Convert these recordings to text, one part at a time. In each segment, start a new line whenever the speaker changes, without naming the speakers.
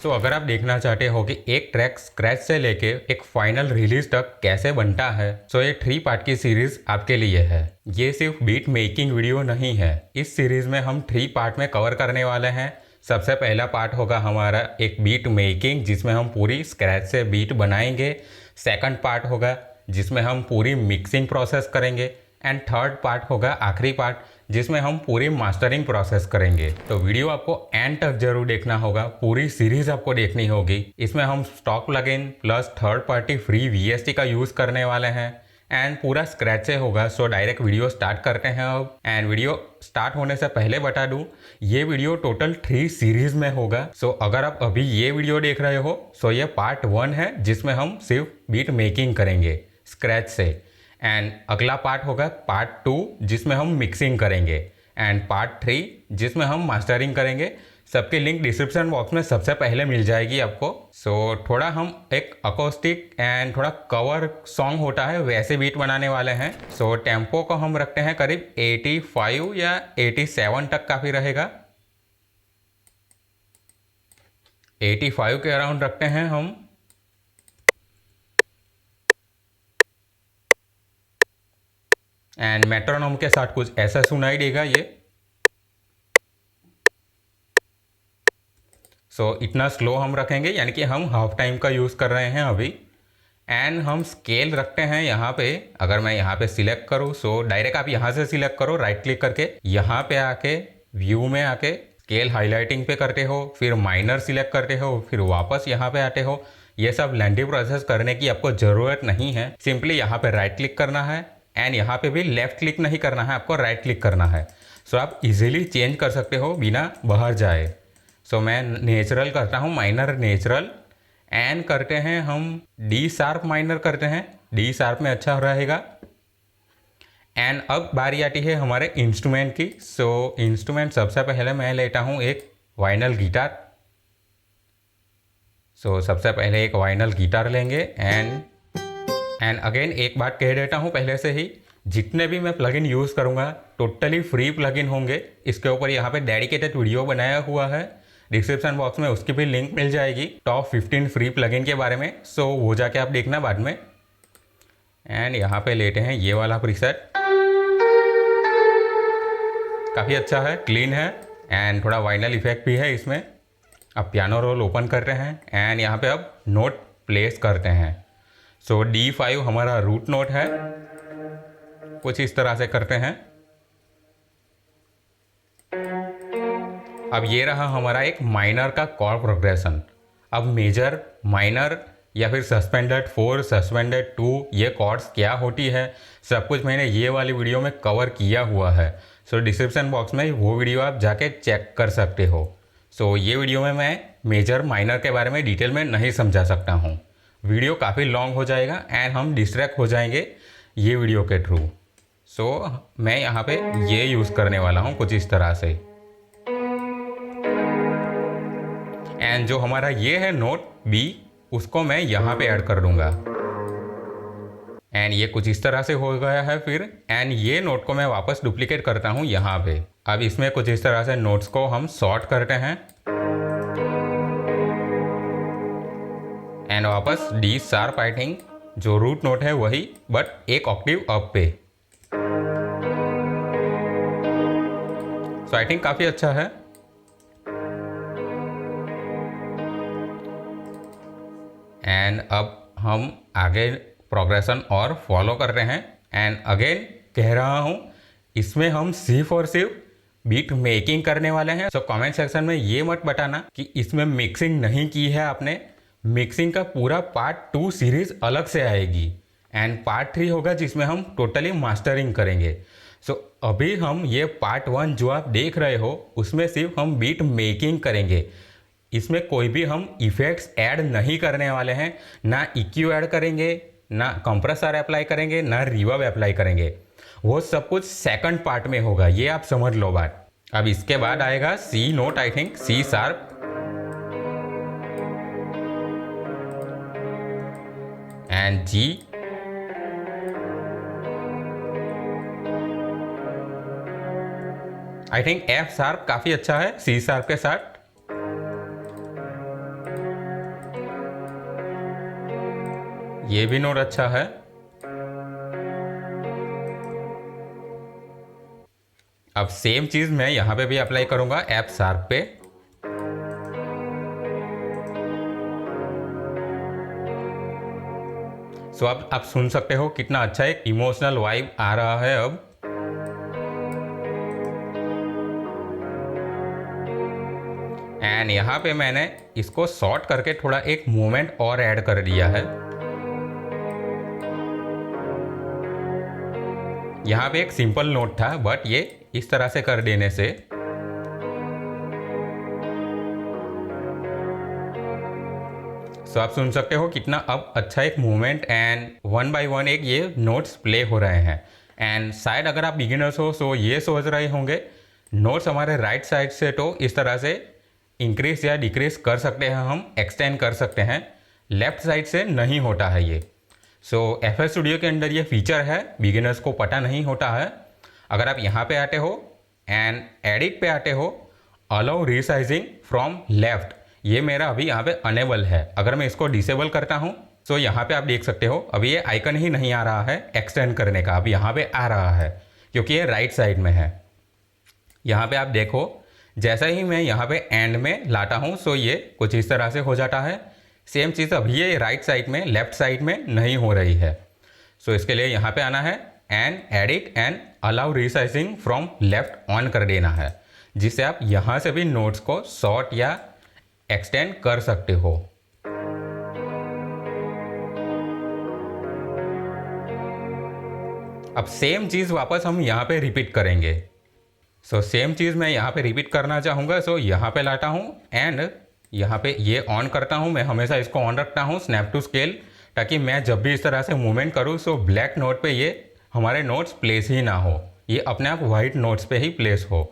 तो अगर आप देखना चाहते हो कि एक ट्रैक स्क्रैच से लेके एक फाइनल रिलीज तक कैसे बनता है, तो ये 3 पार्ट की सीरीज आपके लिए है। ये सिर्फ बीट मेकिंग वीडियो नहीं है। इस सीरीज में हम 3 पार्ट में कवर करने वाले हैं। सबसे पहला पार्ट होगा हमारा एक बीट मेकिंग, जिसमें हम पूरी स्क्रैच से बीट बनाएंगे। सेकंड पार्ट होगा जिसमें हम पूरी मिक्सिंग प्रोसेस करेंगे। एंड थर्ड पार्ट होगा आखिरी पार्ट, जिसमें हम पूरी मास्टरिंग प्रोसेस करेंगे। तो वीडियो आपको एंड तक जरूर देखना होगा, पूरी सीरीज आपको देखनी होगी। इसमें हम stock plugin plus third party free VST का यूज़ करने वाले हैं एंड पूरा स्क्रैच से होगा। सो डायरेक्ट वीडियो स्टार्ट करते हैं अब। एंड वीडियो स्टार्ट होने से पहले बता दूं, ये वीडियो टोटल 3 सीरीज में होगा। सो अगर आप अभी ये वीडियो देख रहे हो, सो ये पार्ट 1 है जिसमें हम सिर्फ बीट मेकिंग करेंगे स्क्रैच से। एंड अगला पार्ट होगा पार्ट 2 जिसमें हम मिक्सिंग करेंगे। एंड पार्ट 3 जिसमें हम मास्टरिंग करेंगे। सबकी लिंक डिस्क्रिप्शन बॉक्स में सबसे पहले मिल जाएगी आपको। सो थोड़ा हम एक अकोस्टिक एंड थोड़ा कवर सॉन्ग होता है वैसे बीट बनाने वाले हैं। सो टेम्पो को हम रखते हैं करीब 85 या 87 तक काफ़ी रहेगा। 85 के अराउंड रखते हैं हम। एंड मेट्रोनोम के साथ कुछ ऐसा सुनाई देगा ये। सो इतना स्लो हम रखेंगे, यानी कि हम हाफ टाइम का यूज़ कर रहे हैं अभी। एंड हम स्केल रखते हैं यहाँ पे। अगर मैं यहाँ पे सिलेक्ट करूँ, सो डायरेक्ट आप यहाँ से सिलेक्ट करो राइट क्लिक करके, यहाँ पे आके व्यू में आके स्केल हाईलाइटिंग पे करते हो, फिर माइनर सिलेक्ट करते हो, फिर वापस यहाँ पे आते हो। ये सब लेंथी प्रोसेस करने की आपको ज़रूरत नहीं है। सिंपली यहाँ पे राइट क्लिक करना है एंड यहाँ पे भी लेफ्ट क्लिक नहीं करना है, आपको राइट क्लिक करना है। सो आप इजीली चेंज कर सकते हो बिना बाहर जाए। सो मैं नेचुरल करता हूँ, माइनर नेचुरल। एंड करते हैं हम डी शार्प माइनर करते हैं, डी शार्प में अच्छा रहेगा। एंड अब बारी आती है हमारे इंस्ट्रूमेंट की। सो इंस्ट्रूमेंट सबसे पहले मैं लेता हूँ एक वाइनल गिटार। सो सबसे पहले एक वाइनल गिटार लेंगे। एंड अगेन एक बात कह देता हूँ पहले से ही, जितने भी मैं प्लगइन यूज़ करूँगा टोटली फ्री प्लगइन होंगे। इसके ऊपर यहाँ पे डेडिकेटेड वीडियो बनाया हुआ है, डिस्क्रिप्शन बॉक्स में उसकी भी लिंक मिल जाएगी टॉप 15 फ्री प्लगइन के बारे में। सो वो जाके आप देखना बाद में। एंड यहाँ पे लेते हैं ये वाला प्रीसेट, काफ़ी अच्छा है, क्लीन है एंड थोड़ा वाइनल इफेक्ट भी है इसमें। अब पियानो रोल ओपन करते हैं एंड यहाँ पे अब नोट प्लेस करते हैं। सो D5 हमारा रूट नोट है, कुछ इस तरह से करते हैं। अब ये रहा हमारा एक माइनर का कॉर्ड प्रोग्रेशन। अब मेजर, माइनर या फिर सस्पेंडेड 4, सस्पेंडेड 2 ये कॉर्ड्स क्या होती है, सब कुछ मैंने ये वाली वीडियो में कवर किया हुआ है। सो डिस्क्रिप्शन बॉक्स में वो वीडियो आप जाके चेक कर सकते हो। सो ये वीडियो में मैं मेजर माइनर के बारे में डिटेल में नहीं समझा सकता हूँ, वीडियो काफ़ी लॉन्ग हो जाएगा एंड हम डिस्ट्रैक्ट हो जाएंगे ये वीडियो के थ्रू। सो मैं यहाँ पे ये यूज़ करने वाला हूँ कुछ इस तरह से। एंड जो हमारा ये है नोट बी, उसको मैं यहाँ पे ऐड कर दूंगा। एंड ये कुछ इस तरह से हो गया है फिर। एंड ये नोट को मैं वापस डुप्लीकेट करता हूँ यहाँ पे। अब इसमें कुछ इस तरह से नोट्स को हम सॉर्ट करते हैं एंड वापस डी शार्प, आई थिंक जो रूट नोट है वही, बट एक ऑक्टिव अप पे। सो आई थिंक काफ़ी अच्छा है। एंड अब हम आगे प्रोग्रेशन और फॉलो कर रहे हैं। एंड अगेन कह रहा हूँ, इसमें हम सिर्फ और सिर्फ बीट मेकिंग करने वाले हैं। सो कमेंट सेक्शन में ये मत बताना कि इसमें मिक्सिंग नहीं की है आपने। मिक्सिंग का पूरा पार्ट 2 सीरीज अलग से आएगी एंड पार्ट 3 होगा जिसमें हम टोटली मास्टरिंग करेंगे। सो अभी हम ये पार्ट 1 जो आप देख रहे हो उसमें सिर्फ हम बीट मेकिंग करेंगे। इसमें कोई भी हम इफ़ेक्ट्स ऐड नहीं करने वाले हैं, ना EQ ऐड करेंगे, ना कंप्रेसर अप्लाई करेंगे, ना रिवर्ब अप्लाई करेंगे। वो सब कुछ सेकंड पार्ट में होगा, ये आप समझ लो बात। अब इसके बाद आएगा C note, I think C sharp and G. I think F sharp काफ़ी अच्छा है सी शार्प के साथ। ये भी नोट अच्छा है। अब सेम चीज़ मैं यहाँ पे भी अप्लाई करूँगा एफ शार्प पे। सो अब आप सुन सकते हो कितना अच्छा एक इमोशनल वाइब आ रहा है अब। एंड यहाँ पे मैंने इसको शॉर्ट करके थोड़ा एक मोमेंट और ऐड कर दिया है। यहाँ पे एक सिंपल नोट था बट ये इस तरह से कर देने से सो आप सुन सकते हो कितना अब अच्छा एक movement and one by one एक ये नोट्स प्ले हो रहे हैं। एंड शायद अगर आप बिगिनर्स हो तो ये सोच रहे होंगे नोट्स हमारे राइट साइड से तो इस तरह से इंक्रीज या डिक्रीज कर सकते हैं, हम एक्सटेंड कर सकते हैं, लेफ्ट साइड से नहीं होता है ये। सो FL स्टूडियो के अंदर ये फीचर है, बिगिनर्स को पता नहीं होता है। अगर आप यहाँ पे आते हो एंड एडिट पे आते हो, अलाउ रीसाइजिंग फ्रॉम लेफ्ट, ये मेरा अभी यहाँ पे अनेबल है। अगर मैं इसको डिसेबल करता हूँ तो यहाँ पे आप देख सकते हो अभी ये आइकन ही नहीं आ रहा है एक्सटेंड करने का, अब यहाँ पे आ रहा है क्योंकि ये राइट साइड में है। यहाँ पे आप देखो जैसा ही मैं यहाँ पे एंड में लाता हूँ सो ये कुछ इस तरह से हो जाता है। सेम चीज़ अभी ये राइट साइड में लेफ्ट साइड में नहीं हो रही है। सो इसके लिए यहाँ पे आना है and edit and allow resizing from left on कर देना है, जिससे आप यहाँ से भी नोट्स को शॉर्ट या एक्सटेंड कर सकते हो। अब सेम चीज़ वापस हम यहाँ पे रिपीट करेंगे। सो सेम चीज़ मैं यहाँ पे रिपीट करना चाहूँगा। सो यहाँ पे लाता हूँ एंड यहाँ पे ये ऑन करता हूँ। मैं हमेशा इसको ऑन रखता हूँ स्नैप टू स्केल, ताकि मैं जब भी इस तरह से मूवमेंट करूँ सो ब्लैक नोट पे ये हमारे नोट्स प्लेस ही ना हो, ये अपने आप वाइट नोट्स पे ही प्लेस हो।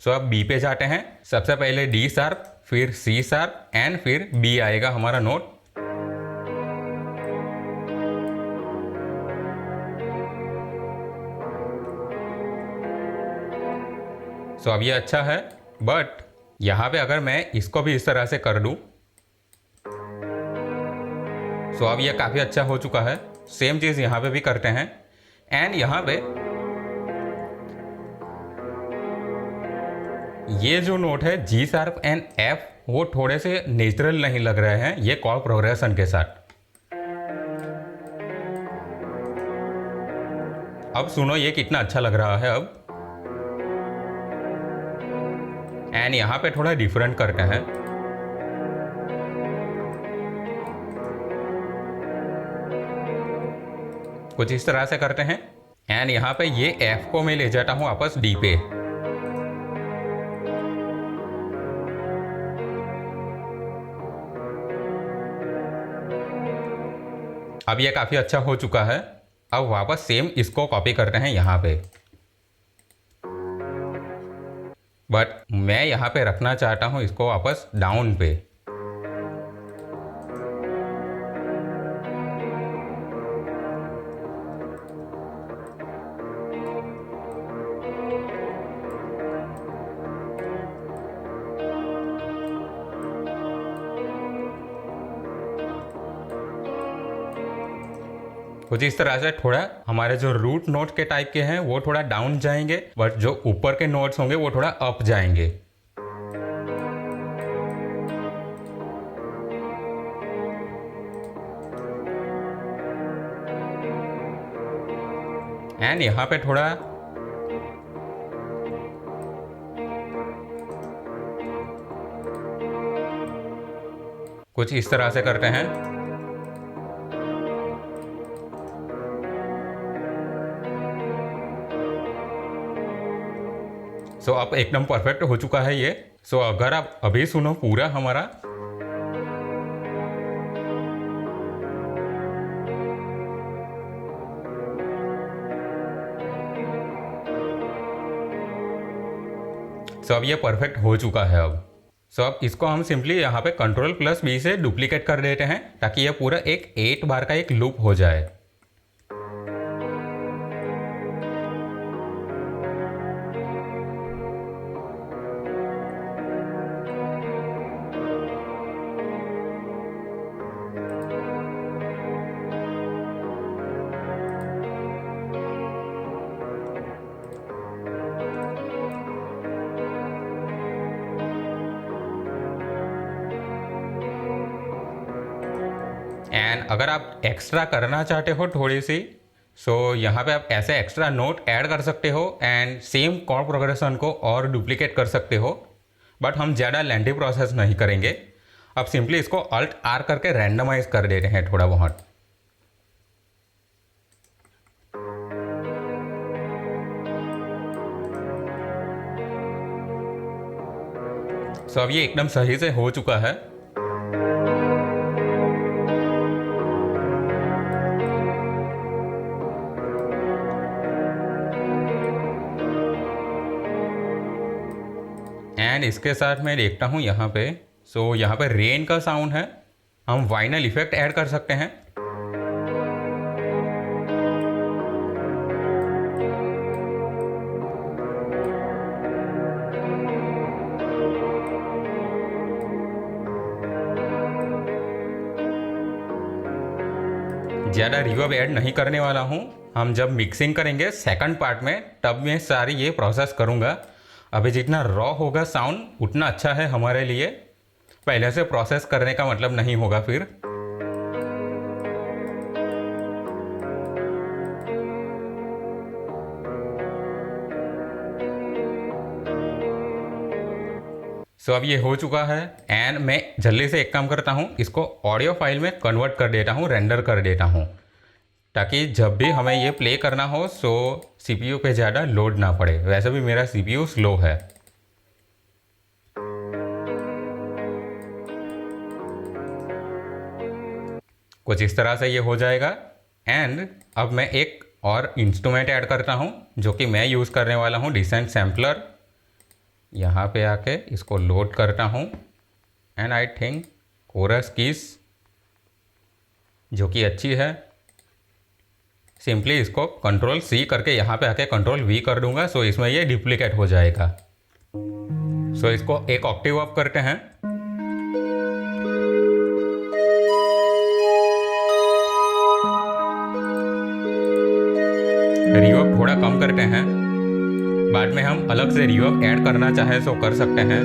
सो अब बी पे जाते हैं। सबसे पहले डी शार्प, फिर सी शार्प एंड फिर बी आएगा हमारा नोट। सो अब ये अच्छा है बट यहाँ पे अगर मैं इसको भी इस तरह से कर दूँ सो अब ये काफ़ी अच्छा हो चुका है। सेम चीज़ यहाँ पे भी करते हैं एंड यहाँ पे ये जो नोट है जी शार्प एंड एफ, वो थोड़े से नेचुरल नहीं लग रहे हैं ये कॉर्ड प्रोग्रेशन के साथ। अब सुनो ये कितना अच्छा लग रहा है अब। एंड यहाँ पे थोड़ा डिफरेंट करते हैं। कुछ इस तरह से करते हैं एंड यहाँ पे ये एफ को मैं ले जाता हूँ वापस डी पे। अब ये काफ़ी अच्छा हो चुका है। अब वापस सेम इसको कॉपी करते हैं यहाँ पे, बट मैं यहाँ पे रखना चाहता हूँ इसको वापस डाउन पे। कुछ इस तरह से थोड़ा हमारे जो रूट नोट के टाइप के हैं वो थोड़ा डाउन जाएंगे, बट जो ऊपर के नोट्स होंगे वो थोड़ा अप जाएंगे। एंड यहाँ पे थोड़ा कुछ इस तरह से करते हैं। सो अब एकदम परफेक्ट हो चुका है ये। सो अगर आप अभी सुनो पूरा हमारा, सो अब ये परफेक्ट हो चुका है अब। सो अब इसको हम सिंपली यहाँ पे Ctrl+B से डुप्लीकेट कर देते हैं ताकि ये पूरा एक 8 बार का एक लूप हो जाए। एंड अगर आप एक्स्ट्रा करना चाहते हो थोड़ी सी, सो यहाँ पे आप ऐसे एक्स्ट्रा नोट ऐड कर सकते हो एंड सेम कॉर्ड प्रोग्रेशन को और डुप्लीकेट कर सकते हो, बट हम ज़्यादा लेंथी प्रोसेस नहीं करेंगे। अब सिंपली इसको अल्ट आर करके रैंडमाइज कर देते हैं थोड़ा बहुत। सो अब ये एकदम सही से हो चुका है। एंड इसके साथ मैं देखता हूँ यहाँ पे, सो यहाँ पे रेन का साउंड है, हम वाइनल इफेक्ट ऐड कर सकते हैं। ज़्यादा रिवर्ब ऐड नहीं करने वाला हूँ, हम जब मिक्सिंग करेंगे सेकंड पार्ट में तब मैं सारी ये प्रोसेस करूँगा। अभी जितना रॉ होगा साउंड उतना अच्छा है हमारे लिए, पहले से प्रोसेस करने का मतलब नहीं होगा फिर। सो अब ये हो चुका है एंड मैं जल्दी से एक काम करता हूँ, इसको ऑडियो फाइल में कन्वर्ट कर देता हूँ, रेंडर कर देता हूँ, ताकि जब भी हमें ये प्ले करना हो सो सीपीयू पे ज़्यादा लोड ना पड़े। वैसे भी मेरा सीपीयू स्लो है। कुछ इस तरह से ये हो जाएगा। एंड अब मैं एक और इंस्ट्रूमेंट ऐड करता हूँ जो कि मैं यूज़ करने वाला हूँ, डिसेंट सैम्पलर। यहाँ पे आके इसको लोड करता हूँ and I think chorus keys जो कि अच्छी है, सिंपली इसको कंट्रोल सी करके यहाँ पे आके कंट्रोल वी कर दूंगा, सो इसमें ये डुप्लीकेट हो जाएगा। सो इसको एक ऑक्टेव अप करते हैं। रिवर्ब थोड़ा कम करते हैं, बाद में हम अलग से रिवर्ब ऐड करना चाहे तो कर सकते हैं।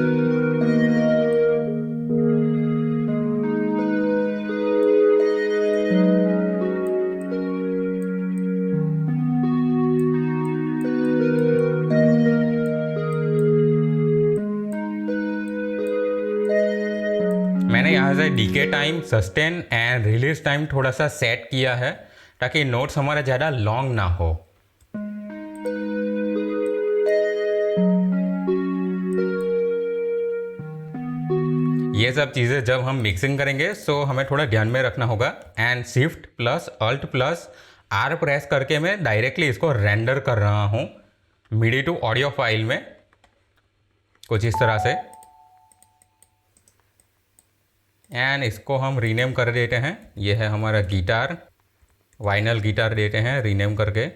मैंने यहाँ से decay time, sustain and release time थोड़ा सा सेट किया है ताकि नोट्स हमारा ज़्यादा लॉन्ग ना हो। ये सब चीज़ें जब हम मिक्सिंग करेंगे सो हमें थोड़ा ध्यान में रखना होगा। And shift plus alt plus R press करके मैं डायरेक्टली इसको रेंडर कर रहा हूँ मिडी टू ऑडियो फाइल में, कुछ इस तरह से। एंड इसको हम रीनेम कर देते हैं, ये है हमारा गिटार, वाइनल गिटार देते हैं रीनेम करके।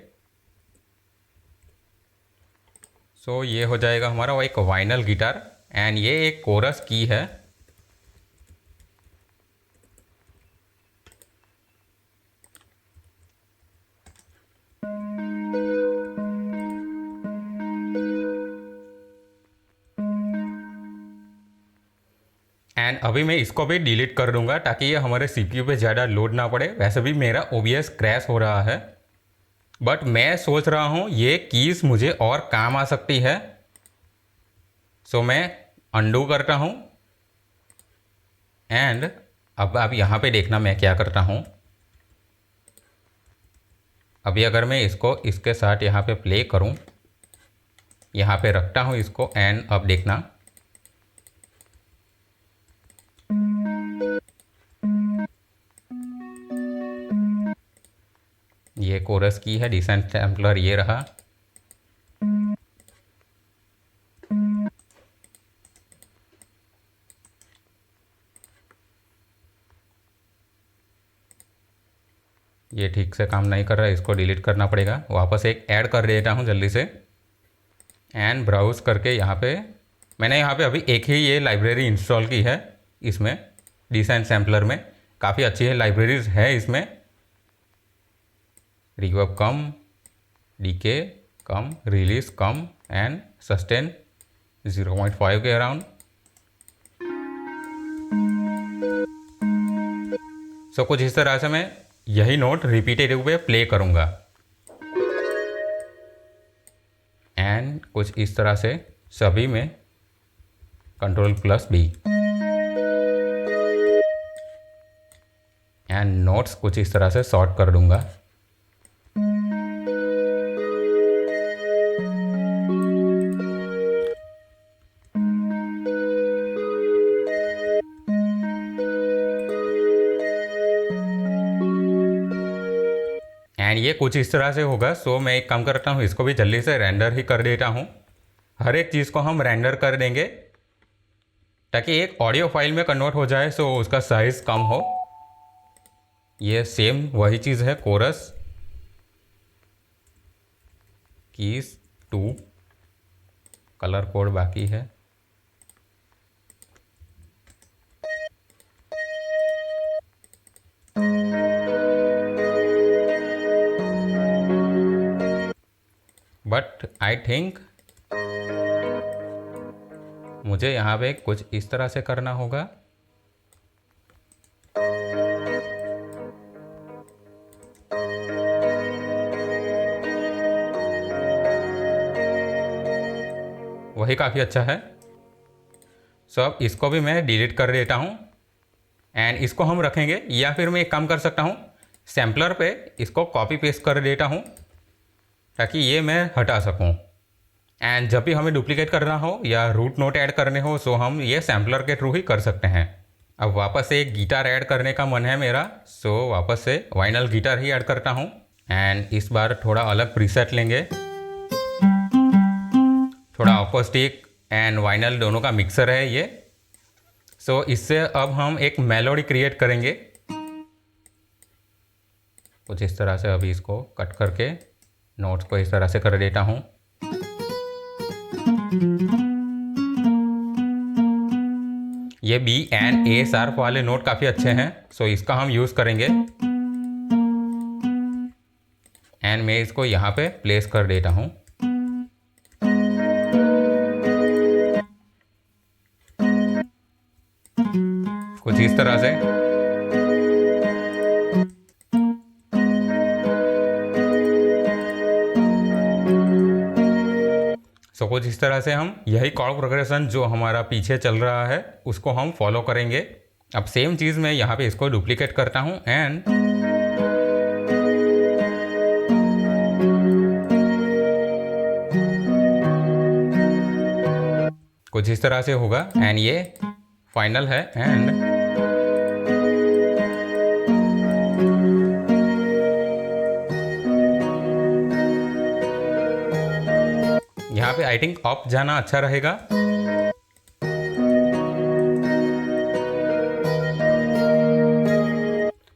सो ये हो जाएगा हमारा वो एक वाइनल गिटार एंड ये एक कोरस की है। एंड अभी मैं इसको भी डिलीट कर दूंगा ताकि ये हमारे सीपीयू पे ज़्यादा लोड ना पड़े। वैसे भी मेरा ओबीएस क्रैश हो रहा है, बट मैं सोच रहा हूँ ये कीज़ मुझे और काम आ सकती है। सो मैं अंडू करता हूँ एंड अब आप यहाँ पे देखना मैं क्या करता हूँ। अभी अगर मैं इसको इसके साथ यहाँ पे प्ले करूँ, यहाँ पे रखता हूँ इसको एंड अब देखना ये कोरस की है, डिसेंट सैम्पलर ये रहा। ये ठीक से काम नहीं कर रहा है, इसको डिलीट करना पड़ेगा। वापस एक ऐड कर देता हूँ जल्दी से एंड ब्राउज़ करके यहाँ पे मैंने यहाँ पे अभी एक ही ये लाइब्रेरी इंस्टॉल की है इसमें, डिसेंट सैम्पलर में। काफ़ी अच्छी है, लाइब्रेरीज है इसमें। रिवर्ब कम, डीके कम, रिलीज कम एंड सस्टेन 0.5 के अराउंड। सो कुछ इस तरह से मैं यही नोट रिपीटेड वे प्ले करूँगा एंड कुछ इस तरह से सभी में Ctrl+B एंड नोट्स कुछ इस तरह से सॉर्ट कर दूंगा। एंड ये कुछ इस तरह से होगा। सो मैं एक काम करता हूँ, इसको भी जल्दी से रेंडर ही कर देता हूँ। हर एक चीज़ को हम रेंडर कर देंगे ताकि एक ऑडियो फाइल में कन्वर्ट हो जाए, सो उसका साइज़ कम हो। ये सेम वही चीज़ है, कोरस कीज 2 कलर कोड बाकी है। बट आई थिंक मुझे यहाँ पे कुछ इस तरह से करना होगा। वही काफ़ी अच्छा है। सो अब इसको भी मैं डिलीट कर देता हूँ एंड इसको हम रखेंगे, या फिर मैं एक काम कर सकता हूँ, सैम्पलर पे इसको कॉपी पेस्ट कर देता हूँ ताकि ये मैं हटा सकूँ। एंड जब भी हमें डुप्लीकेट करना हो या रूट नोट ऐड करने हो, सो हम ये सैम्पलर के थ्रू ही कर सकते हैं। अब वापस से एक गिटार ऐड करने का मन है मेरा, सो वापस से वाइनल गिटार ही ऐड करता हूँ एंड इस बार थोड़ा अलग प्रीसेट लेंगे। थोड़ा अकोस्टिक एंड वाइनल दोनों का मिक्सर है ये। सो इससे अब हम एक मेलोडी क्रिएट करेंगे कुछ इस तरह से। अभी इसको कट करके नोट्स को इस तरह से कर देता हूँ। ये बी एंड ए शार्प वाले नोट काफ़ी अच्छे हैं, सो इसका हम यूज़ करेंगे एंड मैं इसको यहाँ पे प्लेस कर देता हूँ। कुछ इस तरह से। सो कुछ इस तरह से हम यही कॉर्ड प्रोग्रेशन जो हमारा पीछे चल रहा है उसको हम फॉलो करेंगे। अब सेम चीज़ मैं यहाँ पे इसको डुप्लीकेट करता हूँ एंड कुछ इस तरह से होगा एंड ये फाइनल है। एंड यहाँ पे आई थिंक अप जाना अच्छा रहेगा।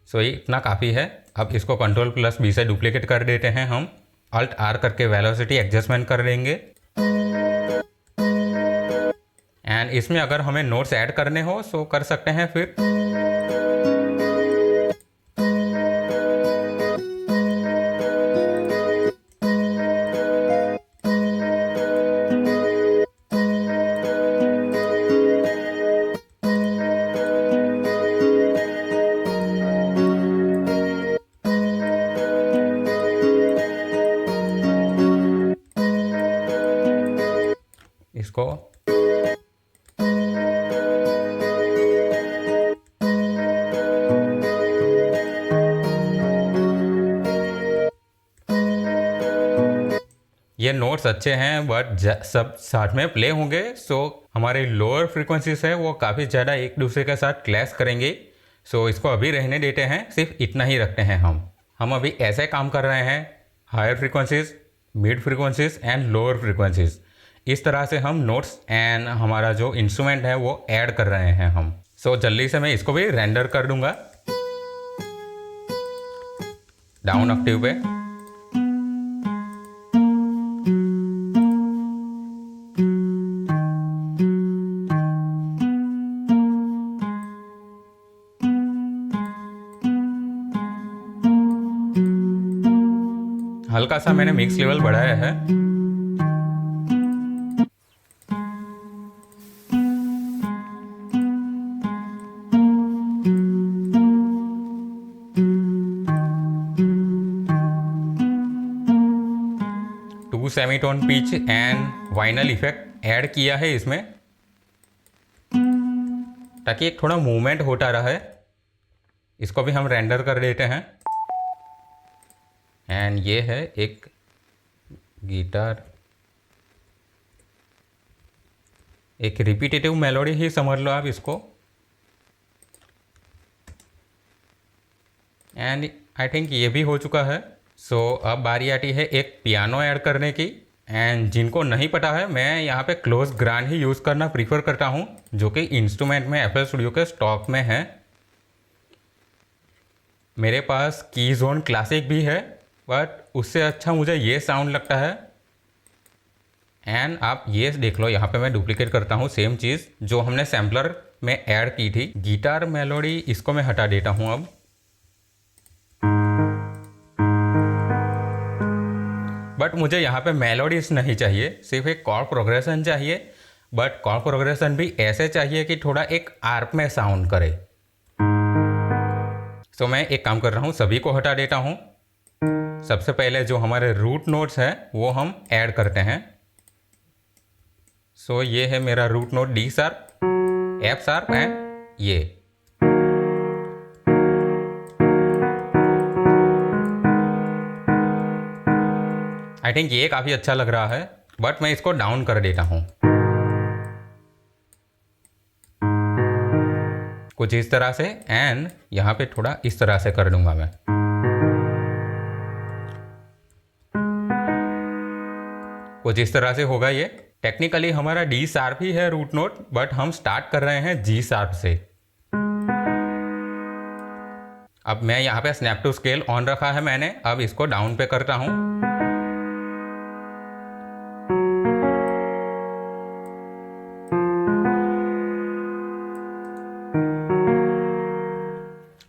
सो ये इतना काफ़ी है। अब इसको Ctrl+B से डुप्लीकेट कर देते हैं हम। Alt+R करके वेलोसिटी एडजस्टमेंट कर देंगे एंड इसमें अगर हमें नोट्स ऐड करने हो सो कर सकते हैं फिर। इसको ये नोट्स अच्छे हैं बट सब साथ में प्ले होंगे, सो हमारे लोअर फ्रीक्वेंसीज है वो काफ़ी ज़्यादा एक दूसरे के साथ क्लैश करेंगे। सो इसको अभी रहने देते हैं, सिर्फ इतना ही रखते हैं हम अभी ऐसे काम कर रहे हैं। Higher frequencies, mid frequencies and lower frequencies, इस तरह से हम नोट्स एंड हमारा जो इंस्ट्रूमेंट है वो ऐड कर रहे हैं हम। सो जल्दी से मैं इसको भी रेंडर कर दूंगा डाउन ऑक्टेव पे। हल्का सा मैंने मिक्स लेवल बढ़ाया है। Semitone pitch and vinyl effect add किया है इसमें, ताकि एक थोड़ा मूवमेंट होता रहे। इसको भी हम रेंडर कर देते हैं। एंड ये है एक गिटार, एक रिपीटेटिव मेलोडी ही समझ लो आप इसको। एंड आई थिंक ये भी हो चुका है। सो अब बारी आती है एक पियानो ऐड करने की। एंड जिनको नहीं पता है, मैं यहाँ पे क्लोज ग्रांड ही यूज़ करना प्रीफर करता हूँ, जो कि इंस्ट्रूमेंट में FL स्टूडियो के स्टॉक में है। मेरे पास कीज़ोन क्लासिक भी है, बट उससे अच्छा मुझे ये साउंड लगता है। एंड आप ये देख लो, यहाँ पे मैं डुप्लीकेट करता हूँ सेम चीज़ जो हमने सैम्पलर में ऐड की थी। गिटार मेलोडी इसको मैं हटा देता हूँ अब। बट मुझे यहाँ पे मेलोडीज नहीं चाहिए, सिर्फ एक कॉर्ड प्रोग्रेशन चाहिए। बट कॉर्ड प्रोग्रेशन भी ऐसे चाहिए कि थोड़ा एक आर्प में साउंड करे। तो मैं एक काम कर रहा हूँ, सभी को हटा देता हूँ। सबसे पहले जो हमारे रूट नोट्स हैं वो हम ऐड करते हैं। सो ये है मेरा root note D sharp, F sharp and ये। आई थिंक ये काफ़ी अच्छा लग रहा है, बट मैं इसको डाउन कर देता हूँ कुछ इस तरह से। एंड यहाँ पे थोड़ा इस तरह से कर दूंगा मैं। कुछ इस तरह से होगा ये। टेक्निकली हमारा D शार्प ही है रूट नोट, बट हम स्टार्ट कर रहे हैं G शार्प से। अब मैं यहाँ पे स्नैप टू स्केल ऑन रखा है मैंने, अब इसको डाउन पे करता हूँ।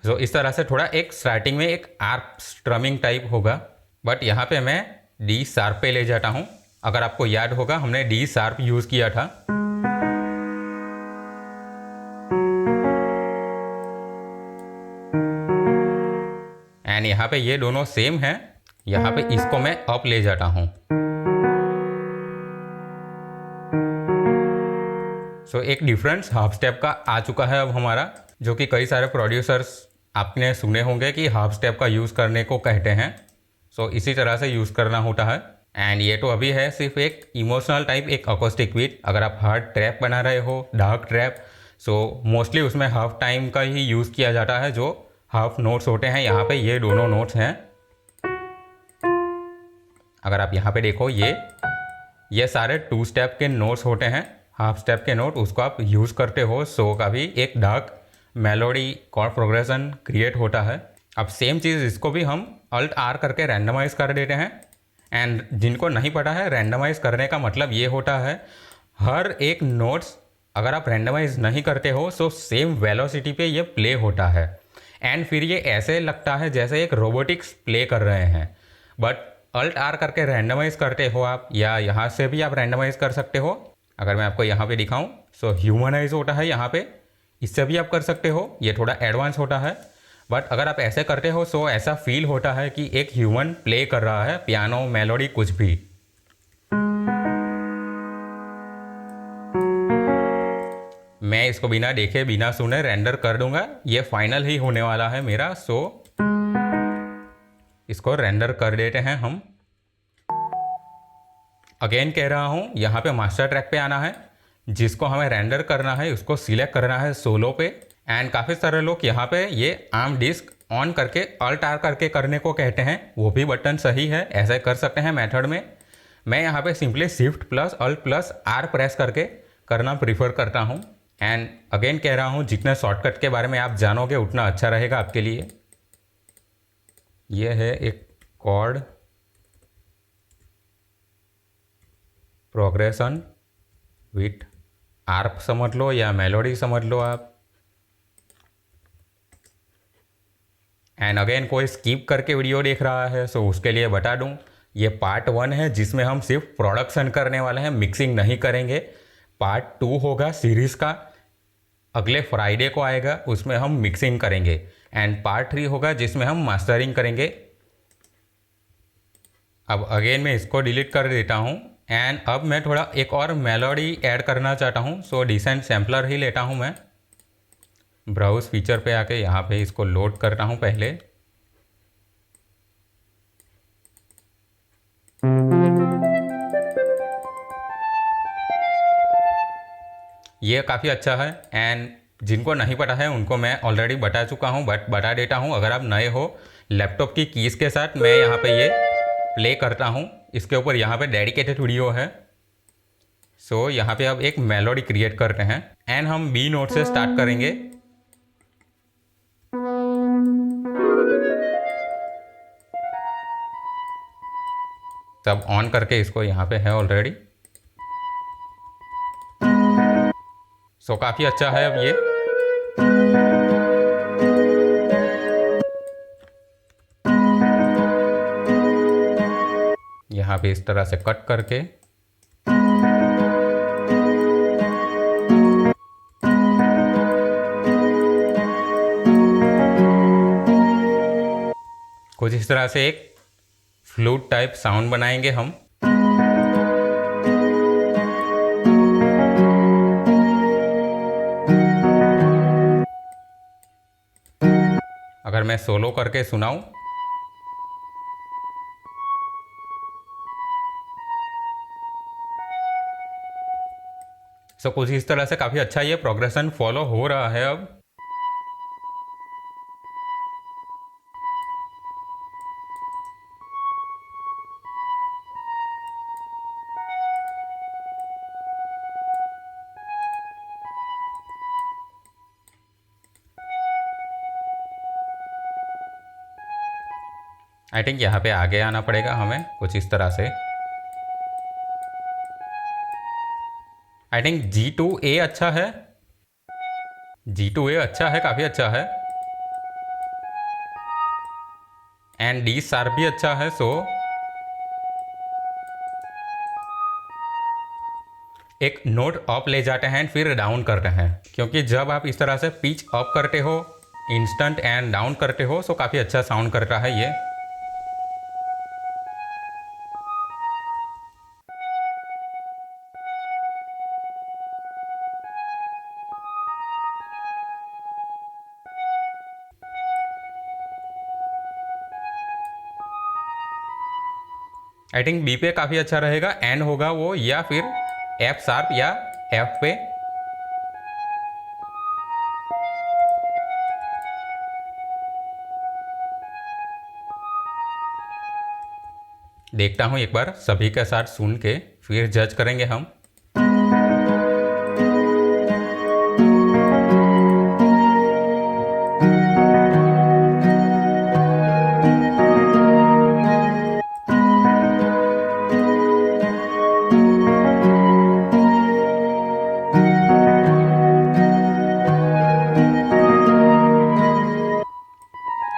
तो इस तरह से थोड़ा एक स्टार्टिंग में एक आर्प स्ट्रमिंग टाइप होगा, बट यहाँ पे मैं D शार्प पे ले जाता हूँ। अगर आपको याद होगा, हमने D शार्प यूज़ किया था। एंड यहाँ पे ये दोनों सेम हैं, यहाँ पे इसको मैं अप ले जाता हूँ। सो एक डिफरेंस हाफ स्टेप का आ चुका है अब हमारा, जो कि कई सारे प्रोड्यूसर्स आपने सुने होंगे कि हाफ स्टेप का यूज़ करने को कहते हैं। सो इसी तरह से यूज़ करना होता है। एंड ये तो अभी है सिर्फ एक इमोशनल टाइप, एक अकोस्टिक बीट। अगर आप हार्ड ट्रैप बना रहे हो, डार्क ट्रैप, सो मोस्टली उसमें हाफ टाइम का ही यूज़ किया जाता है, जो हाफ नोट्स होते हैं। यहाँ पे ये दोनों नोट्स हैं। अगर आप यहाँ पे देखो, ये सारे 2 स्टेप के नोट्स होते हैं। हाफ स्टेप के नोट उसको आप यूज़ करते हो, सो का भी एक dark melody chord progression create होता है। अब सेम चीज़ इसको भी हम Alt R करके रैंडमाइज़ कर देते हैं। एंड जिनको नहीं पता है, रैंडमाइज़ करने का मतलब ये होता है, हर एक नोट्स अगर आप रैंडमाइज़ नहीं करते हो, सो सेम वेलोसिटी पे ये प्ले होता है। एंड फिर ये ऐसे लगता है जैसे एक रोबोटिक्स प्ले कर रहे हैं। बट Alt R करके रैंडमाइज़ करते हो आप, या यहाँ से भी आप रैंडमाइज़ कर सकते हो। अगर मैं आपको यहाँ पे दिखाऊँ, सो ह्यूमनाइज होता है यहाँ पे, इससे भी आप कर सकते हो। ये थोड़ा एडवांस होता है, बट अगर आप ऐसे करते हो, सो ऐसा फील होता है कि एक ह्यूमन प्ले कर रहा है, पियानो, मेलोडी, कुछ भी। मैं इसको बिना देखे, बिना सुने रेंडर कर दूंगा। ये फाइनल ही होने वाला है मेरा। सो इसको रेंडर कर देते हैं हम। अगेन कह रहा हूँ, यहाँ पे मास्टर ट्रैक पे आना है, जिसको हमें रेंडर करना है उसको सिलेक्ट करना है सोलो पे। एंड काफ़ी सारे लोग यहाँ पे ये आर्म डिस्क ऑन करके Alt R करके करने को कहते हैं, वो भी बटन सही है, ऐसे कर सकते हैं मेथड में। मैं यहाँ पे simply Shift plus Alt plus R press करके करना प्रीफर करता हूँ। एंड अगेन कह रहा हूँ, जितने शॉर्टकट के बारे में आप जानोगे उतना अच्छा रहेगा आपके लिए। यह है एक कॉर्ड प्रोग्रेशन विथ आर्प समझ लो, या मेलोडी समझ लो आप। एंड अगेन कोई स्किप करके वीडियो देख रहा है, सो उसके लिए बता दूं, ये पार्ट 1 है, जिसमें हम सिर्फ प्रोडक्शन करने वाले हैं, मिक्सिंग नहीं करेंगे। पार्ट 2 होगा सीरीज़ का, अगले फ्राइडे को आएगा, उसमें हम मिक्सिंग करेंगे। एंड पार्ट 3 होगा जिसमें हम मास्टरिंग करेंगे। अब अगेन मैं इसको डिलीट कर देता हूँ एंड अब मैं थोड़ा एक और मेलोडी ऐड करना चाहता हूँ। सो डिसेंट सैम्पलर ही लेता हूँ मैं। ब्राउज फीचर पे आके यहाँ पे इसको लोड करता हूँ पहले। ये काफ़ी अच्छा है एंड जिनको नहीं पता है उनको मैं ऑलरेडी बता चुका हूँ, बट बता देता हूँ। अगर आप नए हो, लैपटॉप की कीज़ के साथ मैं यहाँ पे ये प्ले करता हूँ। इसके ऊपर यहाँ पे डेडिकेटेड वीडियो है। सो यहाँ पे अब एक मेलोडी क्रिएट करते हैं एंड हम बी नोट से स्टार्ट करेंगे। सब ऑन करके इसको यहाँ पे है ऑलरेडी। सो काफ़ी अच्छा है अब ये। यहाँ पे इस तरह से कट करके कुछ इस तरह से एक फ्लूट टाइप साउंड बनाएंगे हम। अगर मैं सोलो करके सुनाऊं, सो कुछ इस तरह से काफ़ी अच्छा ये प्रोग्रेशन फॉलो हो रहा है अब। आई थिंक यहाँ पे आगे आना पड़ेगा हमें कुछ इस तरह से। आई थिंक G2A अच्छा है। G2A अच्छा है, काफ़ी अच्छा है। एंड D शार्प भी अच्छा है। सो एक नोट अप ले जाते हैं फिर डाउन करते हैं, क्योंकि जब आप इस तरह से पिच अप करते हो इंस्टेंट एंड डाउन करते हो, सो काफ़ी अच्छा साउंड करता है ये। आई थिंक बी पे काफ़ी अच्छा रहेगा। एंड होगा वो या फिर एफ शार्प या एफ पे। देखता हूँ एक बार सभी के साथ सुन के फिर जज करेंगे हम।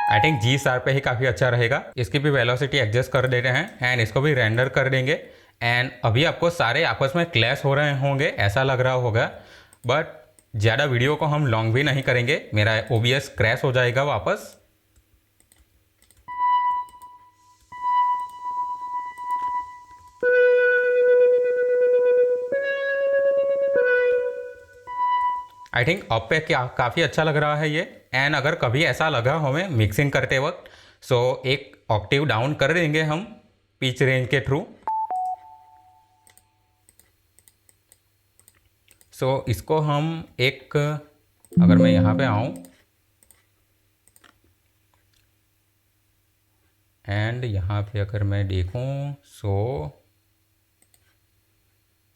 आई थिंक जी शार्प पे ही काफ़ी अच्छा रहेगा। इसकी भी वेलोसिटी एडजस्ट कर देते हैं एंड इसको भी रेंडर कर देंगे। एंड अभी आपको सारे आपस में क्लैश हो रहे होंगे, ऐसा लग रहा होगा, बट ज़्यादा वीडियो को हम लॉन्ग भी नहीं करेंगे, मेरा OBS क्रैश हो जाएगा वापस। आई थिंक अब पे क्या काफ़ी अच्छा लग रहा है ये। एंड अगर कभी ऐसा लगा हमें मिक्सिंग करते वक्त, सो एक ऑक्टेव डाउन कर देंगे हम पिच रेंज के थ्रू। सो इसको हम एक, अगर मैं यहाँ पे आऊँ एंड यहाँ पे अगर मैं देखूँ, सो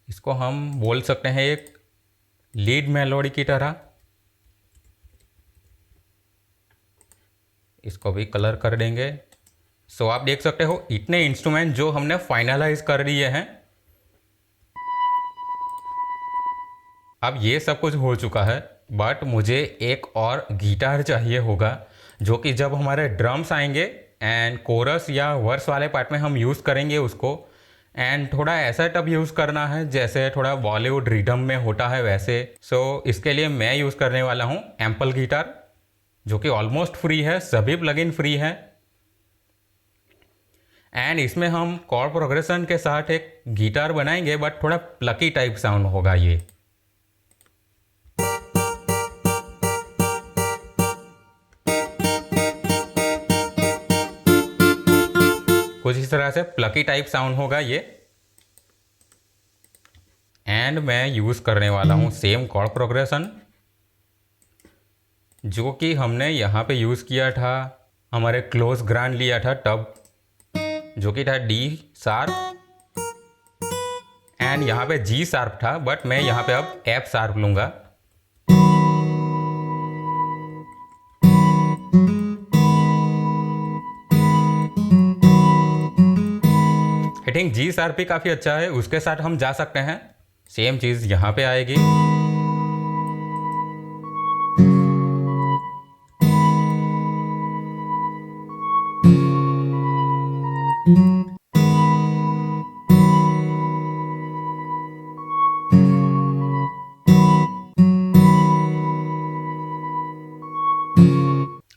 इसको हम बोल सकते हैं एक लीड मेलोडी की तरह। इसको भी कलर कर देंगे। सो आप देख सकते हो इतने इंस्ट्रूमेंट जो हमने फाइनलाइज कर दिए हैं। अब ये सब कुछ हो चुका है, बट मुझे एक और गिटार चाहिए होगा, जो कि जब हमारे ड्रम्स आएंगे एंड कोरस या वर्स वाले पार्ट में हम यूज़ करेंगे उसको। एंड थोड़ा ऐसा टब यूज़ करना है जैसे थोड़ा बॉलीवुड रिदम में होता है वैसे। सो इसके लिए मैं यूज़ करने वाला हूँ एम्पल गिटार, जो कि ऑलमोस्ट फ्री है, सभी प्लगइन फ्री है। एंड इसमें हम कॉर्ड प्रोग्रेशन के साथ एक गिटार बनाएंगे, बट थोड़ा प्लकी टाइप साउंड होगा ये। कुछ इस तरह से प्लकी टाइप साउंड होगा ये। एंड मैं यूज़ करने वाला हूँ सेम कॉर्ड प्रोग्रेशन जो कि हमने यहाँ पे यूज़ किया था, हमारे क्लोज ग्रांड लिया था तब, जो कि था डी शार्प एंड यहाँ पे जी शार्प था, बट मैं यहाँ पे अब एफ शार्प लूँगा। आई थिंक जी शार्प भी काफ़ी अच्छा है, उसके साथ हम जा सकते हैं। सेम चीज़ यहाँ पे आएगी।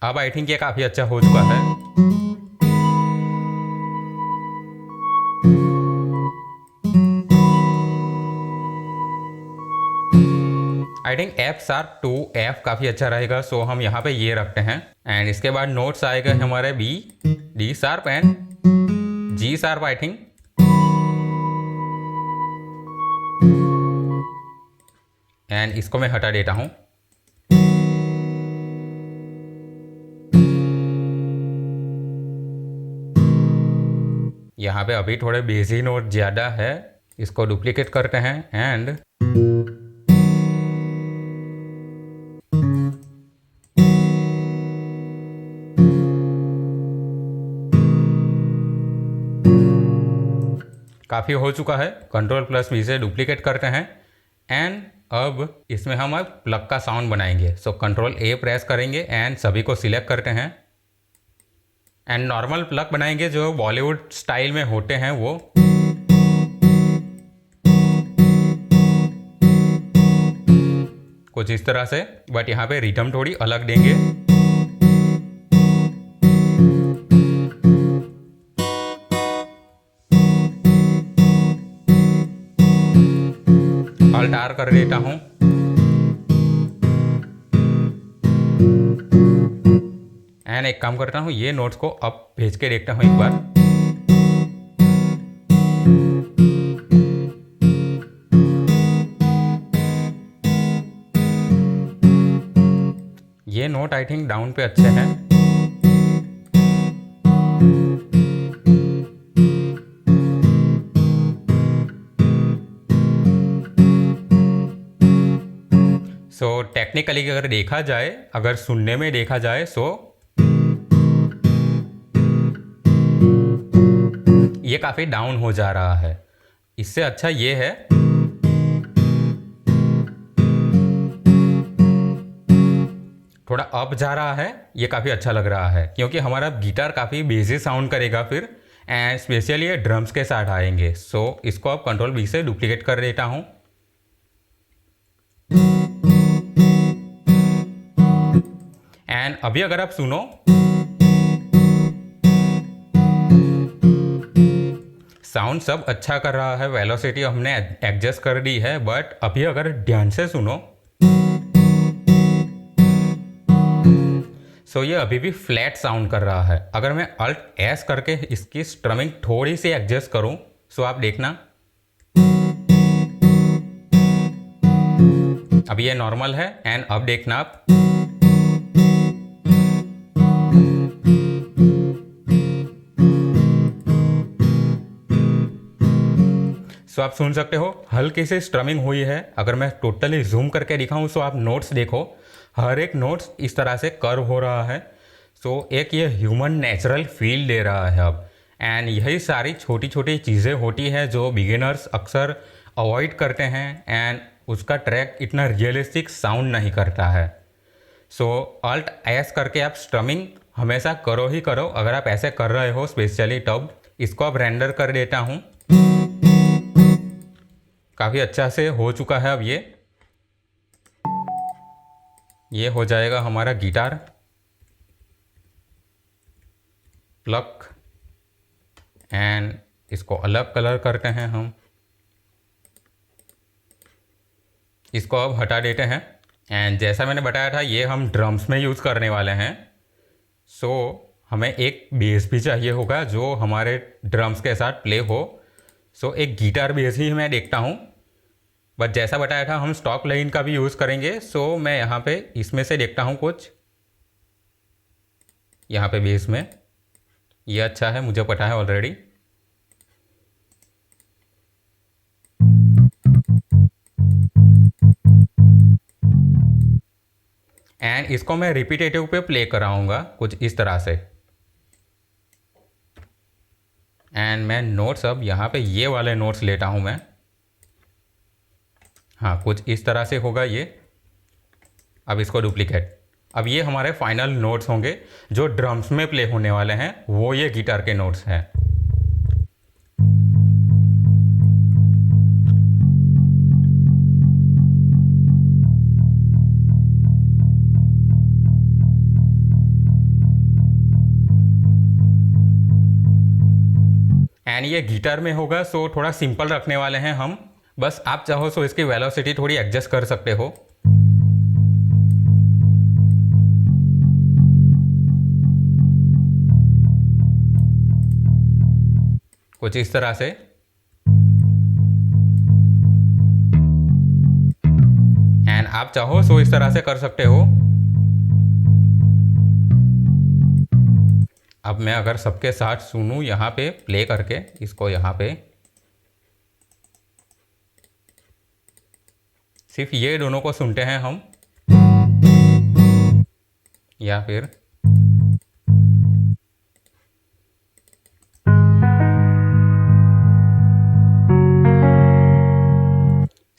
अब आई थिंक ये काफ़ी अच्छा हो चुका है। I think F sharp to F काफ़ी अच्छा रहेगा, सो हम यहाँ पे ये रखते हैं। एंड इसके बाद नोट्स आएगा हमारे B, D sharp and G sharp I think. And इसको मैं हटा देता हूँ। यहाँ पे अभी थोड़े बेसी नोट ज़्यादा है, इसको डुप्लीकेट करते हैं एंड काफ़ी हो चुका है। कंट्रोल प्लस वी से डुप्लीकेट करते हैं एंड अब इसमें हम अब प्लग का साउंड बनाएंगे। सो कंट्रोल ए प्रेस करेंगे एंड सभी को सिलेक्ट करते हैं एंड नॉर्मल प्लग बनाएंगे जो बॉलीवुड स्टाइल में होते हैं वो। कुछ इस तरह से, बट यहाँ पे रिदम थोड़ी अलग देंगे। ऑल्ट आर कर देता हूँ एंड एक काम करता हूँ, ये नोट्स को अब भेज के देखता हूँ एक बार। ये नोट आई थिंक डाउन पे अच्छे हैं। सो टेक्निकली अगर देखा जाए, अगर सुनने में देखा जाए, सो ये काफ़ी डाउन हो जा रहा है। इससे अच्छा ये है थोड़ा अप जा रहा है, ये काफ़ी अच्छा लग रहा है क्योंकि हमारा गिटार काफ़ी बेसी साउंड करेगा फिर, एंड स्पेशली ये ड्रम्स के साथ आएंगे। सो इसको अब कंट्रोल बी से डुप्लीकेट कर देता हूँ। एंड अभी अगर आप सुनो, साउंड सब अच्छा कर रहा है, वेलोसिटी हमने एडजस्ट कर दी है, बट अभी अगर ध्यान से सुनो सो ये अभी भी फ्लैट साउंड कर रहा है। अगर मैं अल्ट एस करके इसकी स्ट्रमिंग थोड़ी सी एडजस्ट करूं सो आप देखना, अभी ये नॉर्मल है एंड अब देखना आप, सो आप सुन सकते हो हल्की सी स्ट्रमिंग हुई है। अगर मैं टोटली जूम करके दिखाऊं सो आप नोट्स देखो, हर एक नोट्स इस तरह से कर्व हो रहा है। सो एक ये ह्यूमन नेचुरल फील दे रहा है अब। एंड यही सारी छोटी छोटी चीज़ें होती हैं जो बिगिनर्स अक्सर अवॉइड करते हैं एंड उसका ट्रैक इतना रियलिस्टिक साउंड नहीं करता है। सो अल्ट एस करके आप स्ट्रमिंग हमेशा करो ही करो, अगर आप ऐसे कर रहे हो स्पेशली तब। इसको अब रेंडर कर देता हूँ, काफ़ी अच्छा से हो चुका है। अब ये हो जाएगा हमारा गिटार प्लग एंड इसको अलग कलर करते हैं हम। इसको अब हटा देते हैं। एंड जैसा मैंने बताया था ये हम ड्रम्स में यूज़ करने वाले हैं। सो हमें एक बेस भी चाहिए होगा जो हमारे ड्रम्स के साथ प्ले हो। सो एक गिटार बेस ही मैं देखता हूँ, बट जैसा बताया था हम स्टॉक लाइन का भी यूज़ करेंगे। सो मैं यहाँ पे इसमें से देखता हूँ कुछ, यहाँ पे बेस में ये अच्छा है, मुझे पता है ऑलरेडी। एंड इसको मैं रिपीटेटिव पे प्ले कराऊंगा कुछ इस तरह से। एंड मैं नोट्स अब यहाँ पे ये वाले नोट्स लेता हूँ मैं। हाँ, कुछ इस तरह से होगा ये। अब इसको डुप्लीकेट। अब ये हमारे फाइनल नोट्स होंगे जो ड्रम्स में प्ले होने वाले हैं, वो ये गिटार के नोट्स हैं। एंड ये गिटार में होगा, सो थोड़ा सिंपल रखने वाले हैं हम। बस आप चाहो तो इसकी वेलोसिटी थोड़ी एडजस्ट कर सकते हो। कुछ इस तरह से। एंड आप चाहो तो इस तरह से कर सकते हो। अब मैं अगर सबके साथ सुनूं यहाँ पे प्ले करके इसको, यहाँ पे सिर्फ ये दोनों को सुनते हैं हम, या फिर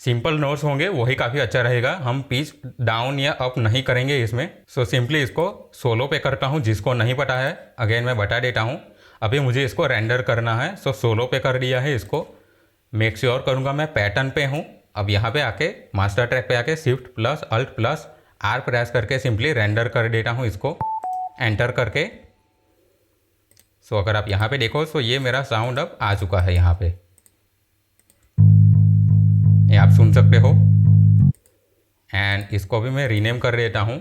सिंपल नोट्स होंगे वही काफ़ी अच्छा रहेगा। हम पिच डाउन या अप नहीं करेंगे इसमें। सो सिंपली इसको सोलो पे करता हूँ। जिसको नहीं पता है अगेन मैं बता देता हूँ। अभी मुझे इसको रेंडर करना है, सो सोलो पे कर दिया है इसको। मेक श्योर करूँगा मैं पैटर्न पे हूँ। अब यहाँ पे आके मास्टर ट्रैक पे आके shift plus alt plus R press करके सिंपली रेंडर कर देता हूँ इसको एंटर करके। सो अगर आप यहाँ पे देखो तो ये मेरा साउंड अब आ चुका है यहाँ पे, ये आप सुन सकते हो। एंड इसको भी मैं रीनेम कर देता हूँ।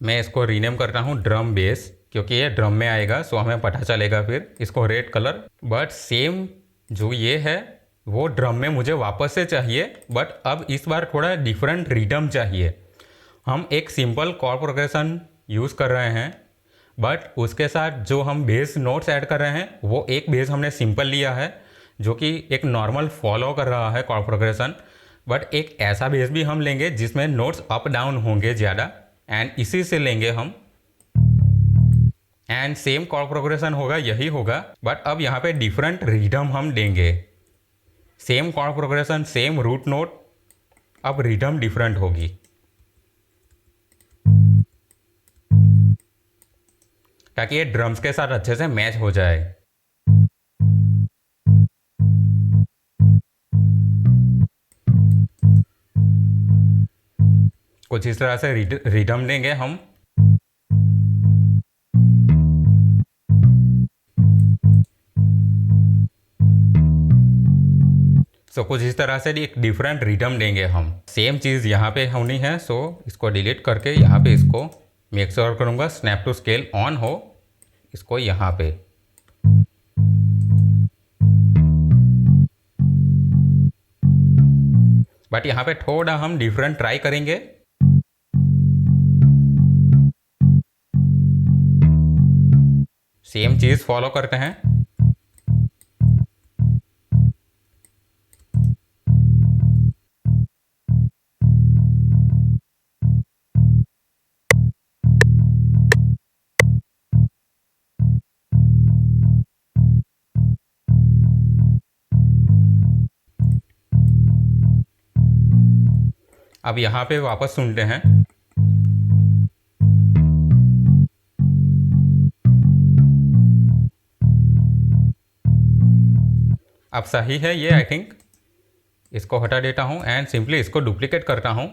मैं इसको रीनेम करता हूँ ड्रम बेस, क्योंकि ये ड्रम में आएगा, सो हमें पता चलेगा फिर। इसको रेड कलर, बट सेम जो ये है वो ड्रम में मुझे वापस से चाहिए, बट अब इस बार थोड़ा डिफरेंट रिदम चाहिए। हम एक सिंपल कॉर्ड प्रोग्रेशन यूज़ कर रहे हैं, बट उसके साथ जो हम बेस नोट्स ऐड कर रहे हैं वो एक बेस हमने सिंपल लिया है जो कि एक नॉर्मल फॉलो कर रहा है कॉर्ड प्रोग्रेशन, बट एक ऐसा बेस भी हम लेंगे जिसमें नोट्स अप डाउन होंगे ज़्यादा, एंड इसी से लेंगे हम। एंड सेम कॉर्ड प्रोग्रेशन होगा, यही होगा, बट अब यहाँ पे डिफरेंट रिदम हम देंगे। Same chord progression, same root note, अब रिदम डिफरेंट होगी। ताकि ये ड्रम्स के साथ अच्छे से मैच हो जाए। कुछ इस तरह से रिदम देंगे हम। सो कुछ इस तरह से एक डिफरेंट रिदम देंगे हम। सेम चीज़ यहाँ पे होनी है, सो इसको डिलीट करके यहाँ पे इसको मेक श्योर करूँगा स्नैप टू स्केल ऑन हो, इसको यहाँ पे। बट यहाँ पे थोड़ा हम डिफरेंट ट्राई करेंगे। सेम चीज़ फॉलो करते हैं। अब यहाँ पे वापस सुनते हैं। अब सही है ये, आई थिंक। इसको हटा देता हूँ एंड सिंपली इसको डुप्लीकेट करता हूँ।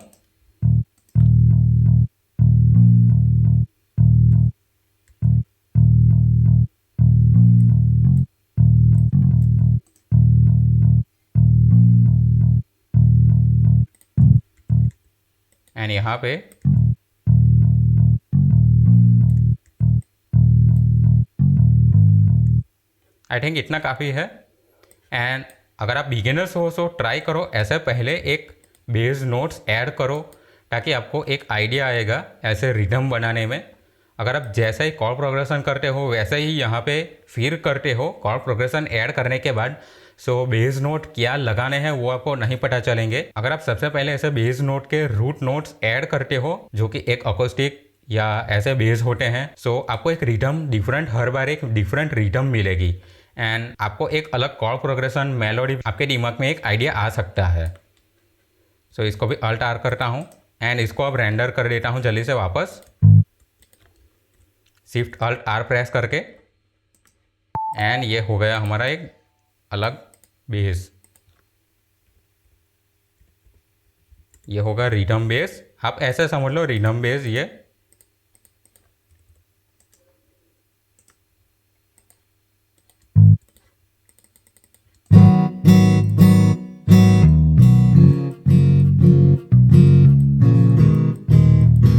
एंड यहाँ पे आई थिंक इतना काफ़ी है। एंड अगर आप बिगिनर्स हो तो ट्राई करो ऐसे पहले एक बेस नोट्स ऐड करो, ताकि आपको एक आइडिया आएगा ऐसे रिदम बनाने में। अगर आप जैसे ही कॉर्ड प्रोग्रेशन करते हो वैसे ही यहाँ पे फिर करते हो, कॉर्ड प्रोग्रेशन ऐड करने के बाद सो बेस नोट क्या लगाने हैं वो आपको नहीं पता चलेंगे। अगर आप सबसे पहले ऐसे बेस नोट के रूट नोट्स ऐड करते हो जो कि एक अकोस्टिक या ऐसे बेस होते हैं, सो आपको एक रिदम डिफरेंट, हर बार एक डिफरेंट रिदम मिलेगी एंड आपको एक अलग कॉर्ड प्रोग्रेशन मेलोडी आपके दिमाग में एक आइडिया आ सकता है। सो इसको भी अल्ट आर करता हूँ एंड इसको अब रेंडर कर देता हूँ जल्दी से वापस, शिफ्ट अल्ट आर प्रेस करके। एंड ये हो गया हमारा एक अलग बेस, ये होगा रिदम बेस। आप ऐसे समझ लो रिदम बेस ये।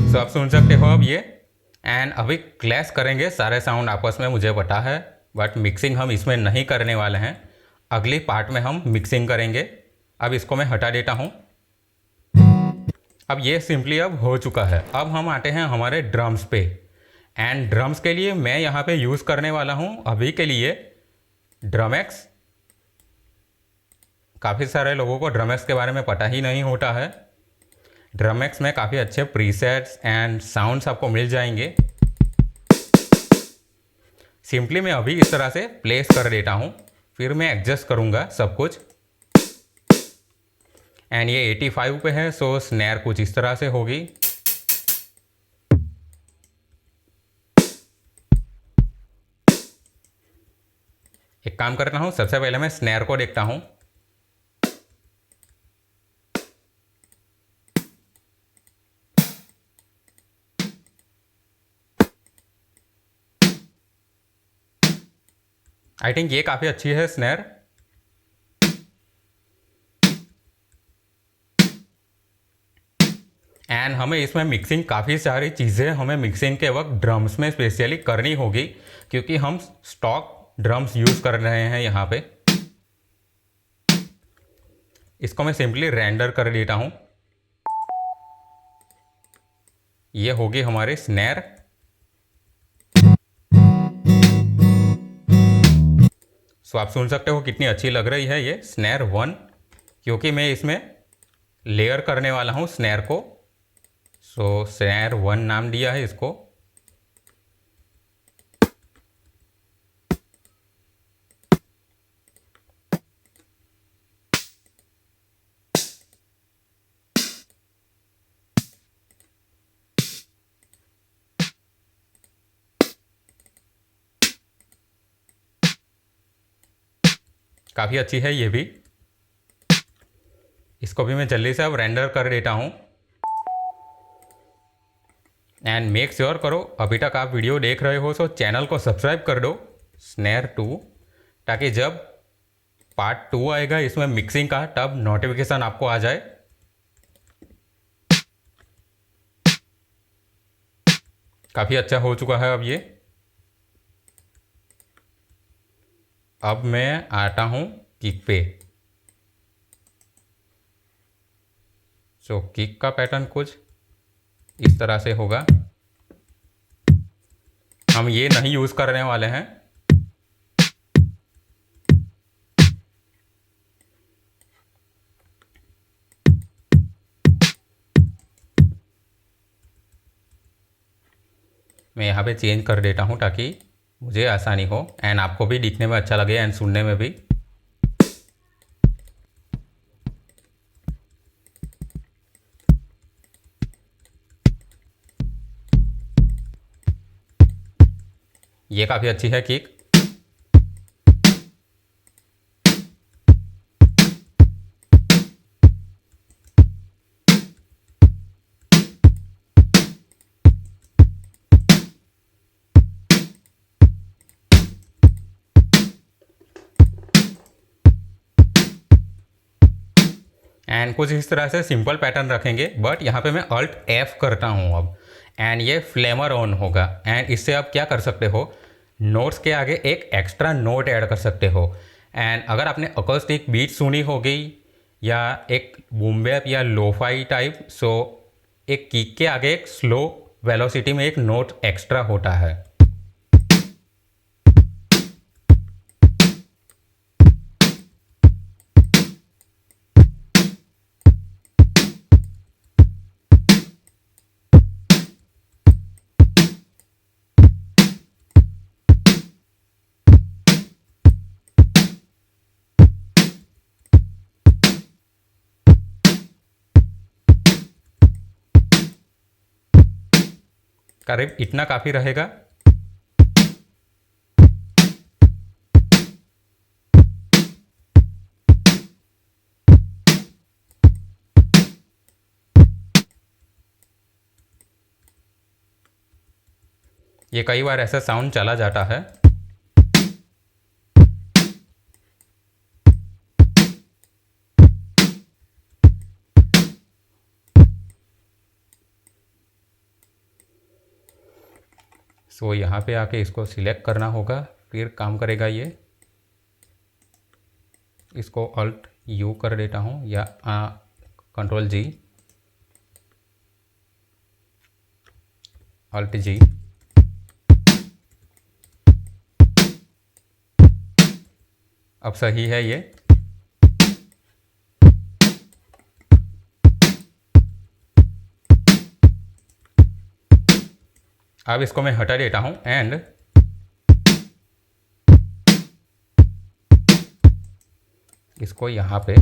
सो आप सुन सकते हो अब ये। एंड अभी क्लैश करेंगे सारे साउंड आपस में, मुझे पता है, बट मिक्सिंग हम इसमें नहीं करने वाले हैं। अगली पार्ट में हम मिक्सिंग करेंगे। अब इसको मैं हटा देता हूँ। अब ये सिंपली अब हो चुका है। अब हम आते हैं हमारे ड्रम्स पे। एंड ड्रम्स के लिए मैं यहाँ पे यूज़ करने वाला हूँ अभी के लिए ड्रमएक्स। काफ़ी सारे लोगों को ड्रमएक्स के बारे में पता ही नहीं होता है। ड्रमएक्स में काफ़ी अच्छे प्रीसेट्स एंड साउंड्स आपको मिल जाएंगे। सिंपली मैं अभी इस तरह से प्लेस कर देता हूँ, फिर मैं एडजस्ट करूँगा सब कुछ। एंड ये 85 पे है, सो स्नैर कुछ इस तरह से होगी। एक काम करता हूँ, सबसे पहले मैं स्नैर को देखता हूँ। आई थिंक ये काफ़ी अच्छी है स्नैर। एंड हमें इसमें मिक्सिंग, काफ़ी सारी चीज़ें हमें मिक्सिंग के वक्त ड्रम्स में स्पेशली करनी होगी, क्योंकि हम स्टॉक ड्रम्स यूज़ कर रहे हैं यहाँ पे। इसको मैं सिंपली रेंडर कर देता हूँ। ये होगी हमारी स्नैर। सो आप सुन सकते हो कितनी अच्छी लग रही है ये स्नैर 1, क्योंकि मैं इसमें लेयर करने वाला हूँ स्नैर को। सो स्नैर 1 नाम दिया है इसको। काफ़ी अच्छी है ये भी। इसको भी मैं जल्दी से अब रेंडर कर देता हूँ। एंड मेक श्योर करो अभी तक आप वीडियो देख रहे हो तो चैनल को सब्सक्राइब कर दो स्नैर 2, ताकि जब पार्ट 2 आएगा इसमें मिक्सिंग का, तब नोटिफिकेशन आपको आ जाए। काफ़ी अच्छा हो चुका है अब ये। अब मैं आता हूँ किक पे। सो किक का पैटर्न कुछ इस तरह से होगा। हम ये नहीं यूज़ करने वाले हैं। मैं यहाँ पे चेंज कर देता हूँ ताकि मुझे आसानी हो एंड आपको भी दिखने में अच्छा लगे एंड सुनने में भी। ये काफ़ी अच्छी है किक। एंड कुछ इस तरह से सिंपल पैटर्न रखेंगे, बट यहाँ पे मैं Alt F करता हूँ अब, एंड ये फ्लेमर ऑन होगा। एंड इससे आप क्या कर सकते हो, नोट्स के आगे एक एक्स्ट्रा नोट ऐड कर सकते हो। एंड अगर आपने अकोस्टिक बीट सुनी होगी या एक बूम बैप या लोफाई टाइप, सो एक किक के आगे एक स्लो वेलोसिटी में एक नोट एक्स्ट्रा होता है। करीब इतना काफ़ी रहेगा। ये कई बार ऐसा साउंड चला जाता है। सो यहाँ पे आके इसको सिलेक्ट करना होगा, फिर काम करेगा ये। इसको Alt U कर देता हूँ या Ctrl G, Alt G। अब सही है ये। अब इसको मैं हटा देता हूँ एंड इसको यहाँ पे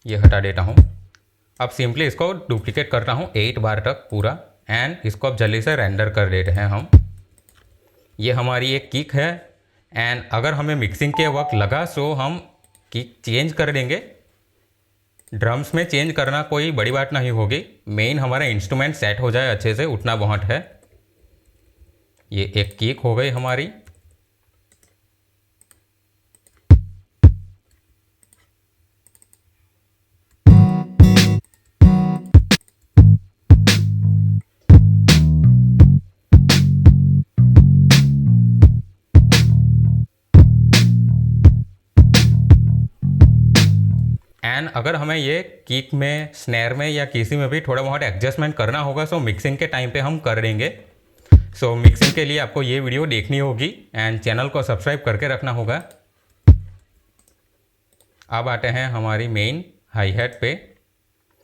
ये हटा देता हूँ। अब सिंपली इसको डुप्लीकेट करता हूँ 8 बार तक पूरा, एंड इसको अब जल्दी से रेंडर कर देते हैं हम। ये हमारी एक किक है, एंड अगर हमें मिक्सिंग के वक्त लगा सो हम किक चेंज कर देंगे। ड्रम्स में चेंज करना कोई बड़ी बात नहीं होगी, मेन हमारा इंस्ट्रूमेंट सेट हो जाए अच्छे से, उतना बहुत है। ये एक किक हो गई हमारी। एंड अगर हमें ये किक में, स्नैर में या किसी में भी थोड़ा बहुत एडजस्टमेंट करना होगा, सो मिक्सिंग के टाइम पे हम कर देंगे। सो मिक्सिंग के लिए आपको ये वीडियो देखनी होगी एंड चैनल को सब्सक्राइब करके रखना होगा। अब आते हैं हमारी मेन हाई हैट पे,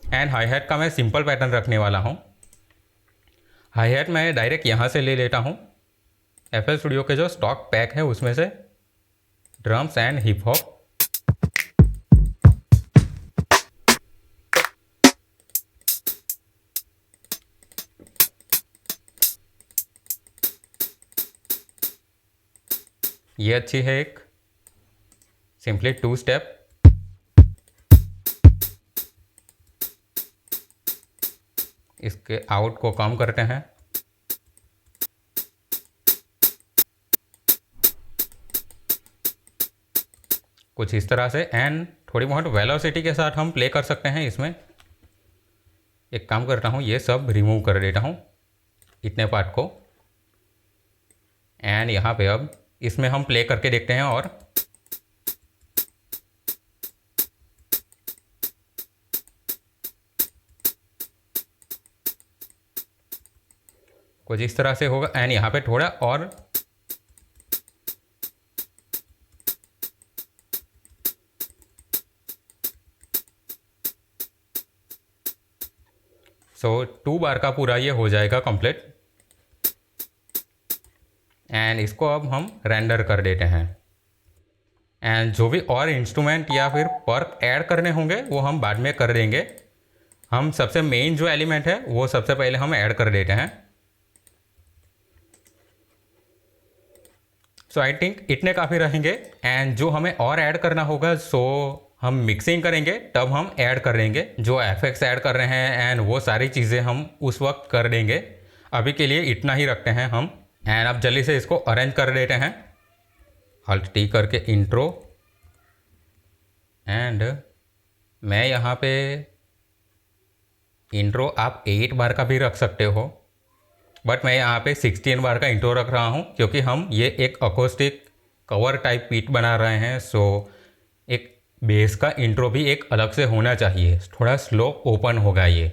एंड हाई हैट का मैं सिंपल पैटर्न रखने वाला हूँ। हाई हैट मैं डायरेक्ट यहाँ से ले लेता हूँ, FL स्टूडियो के जो स्टॉक पैक है उसमें से, ड्रम्स एंड हिप हॉप। ये अच्छी है एक, सिंपली 2 स्टेप। इसके आउट को कम करते हैं। कुछ इस तरह से, एंड थोड़ी बहुत वेलोसिटी के साथ हम प्ले कर सकते हैं इसमें। एक काम करता हूँ, ये सब रिमूव कर देता हूँ इतने पार्ट को, एंड यहाँ पे अब इसमें हम प्ले करके देखते हैं। और कुछ इस तरह से होगा, एंड यहाँ पे थोड़ा और सो 2 बार का पूरा ये हो जाएगा कंप्लीट। एंड इसको अब हम रेंडर कर देते हैं, एंड जो भी और इंस्ट्रूमेंट या फिर पर्क ऐड करने होंगे वो हम बाद में कर देंगे। हम सबसे मेन जो एलिमेंट है वो सबसे पहले हम ऐड कर देते हैं। सो आई थिंक इतने काफ़ी रहेंगे, एंड जो हमें और ऐड करना होगा सो हम मिक्सिंग करेंगे तब हम ऐड कर देंगे। जो एफेक्ट्स ऐड कर रहे हैं एंड वो सारी चीज़ें हम उस वक्त कर देंगे। अभी के लिए इतना ही रखते हैं हम, एंड अब जल्दी से इसको अरेंज कर देते हैं। Alt T करके इंट्रो, एंड मैं यहाँ पे इंट्रो आप 8 बार का भी रख सकते हो, बट मैं यहाँ पे 16 बार का इंट्रो रख रहा हूँ क्योंकि हम ये एक अकोस्टिक कवर टाइप बीट बना रहे हैं। सो एक बेस का इंट्रो भी एक अलग से होना चाहिए, थोड़ा स्लो ओपन होगा ये।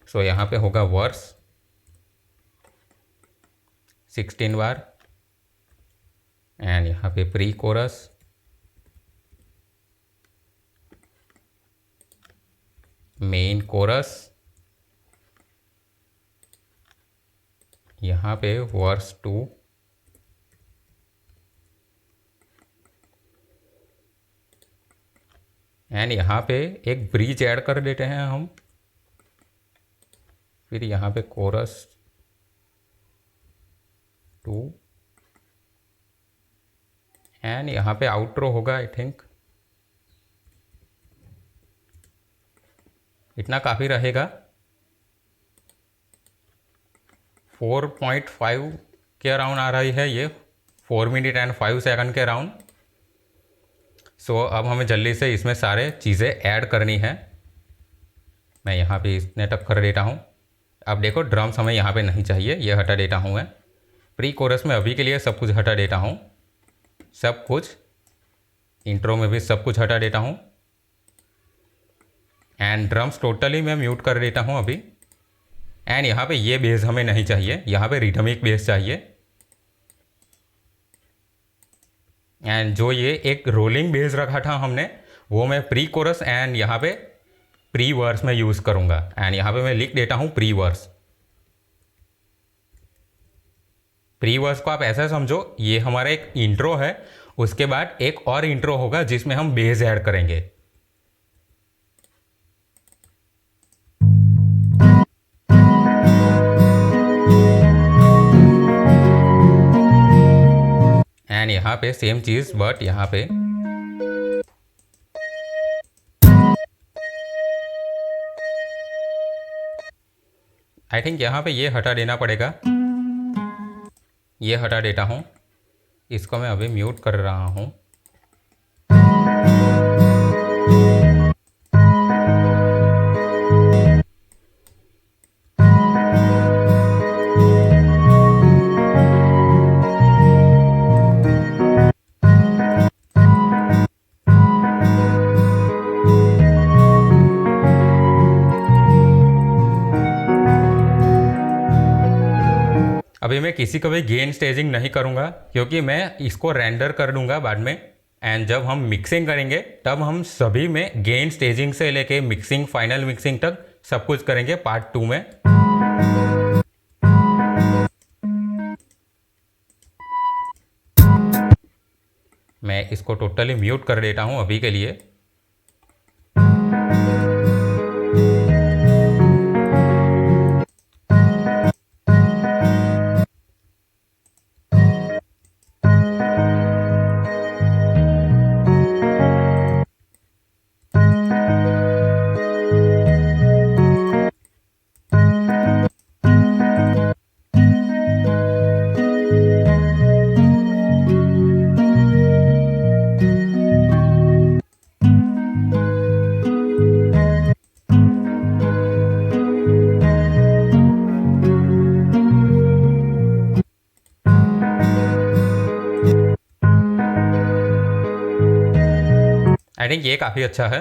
सो यहाँ पे होगा वर्स 16 बार, एंड यहाँ पे प्री कोरस, मेन कोरस, यहाँ पे वर्स 2, एंड यहाँ पे एक ब्रिज ऐड कर देते हैं हम। फिर यहाँ पे कोरस 2, एंड यहाँ पे आउट्रो होगा आई थिंक। इतना काफ़ी रहेगा। 4.5 के अराउंड आ रही है ये, 4 मिनट एंड 5 सेकंड के अराउंड। सो अब हमें जल्दी से इसमें सारे चीज़ें ऐड करनी है। मैं यहाँ पे इतने तक कर देता हूँ। अब देखो ड्रम्स हमें यहाँ पे नहीं चाहिए, ये हटा देता हूँ मैं। प्री कोरस में अभी के लिए सब कुछ हटा देता हूँ, सब कुछ। इंट्रो में भी सब कुछ हटा देता हूँ, एंड ड्रम्स टोटली मैं म्यूट कर देता हूँ अभी। एंड यहाँ पे ये बेस हमें नहीं चाहिए, यहाँ पे रिदमिक बेस चाहिए। एंड जो ये एक रोलिंग बेस रखा था हमने, वो मैं प्री कोरस एंड यहाँ पे प्री वर्स में यूज़ करूँगा। एंड यहाँ पे मैं लिख देता हूँ प्री वर्स। प्री वर्स को आप ऐसा समझो, ये हमारा एक इंट्रो है, उसके बाद एक और इंट्रो होगा जिसमें हम बेस ऐड करेंगे। एंड यहाँ पे सेम चीज़, बट यहाँ पे आई थिंक यहाँ पे ये हटा देना पड़ेगा। ये हटा देता हूँ, इसको मैं अभी म्यूट कर रहा हूँ। अभी मैं किसी को भी गेन स्टेजिंग नहीं करूँगा क्योंकि मैं इसको रेंडर कर दूँगा बाद में। एंड जब हम मिक्सिंग करेंगे तब हम सभी में गेन स्टेजिंग से लेके मिक्सिंग, फाइनल मिक्सिंग तक सब कुछ करेंगे पार्ट 2 में। मैं इसको टोटली म्यूट कर देता हूँ अभी के लिए। आई थिंक ये काफ़ी अच्छा है।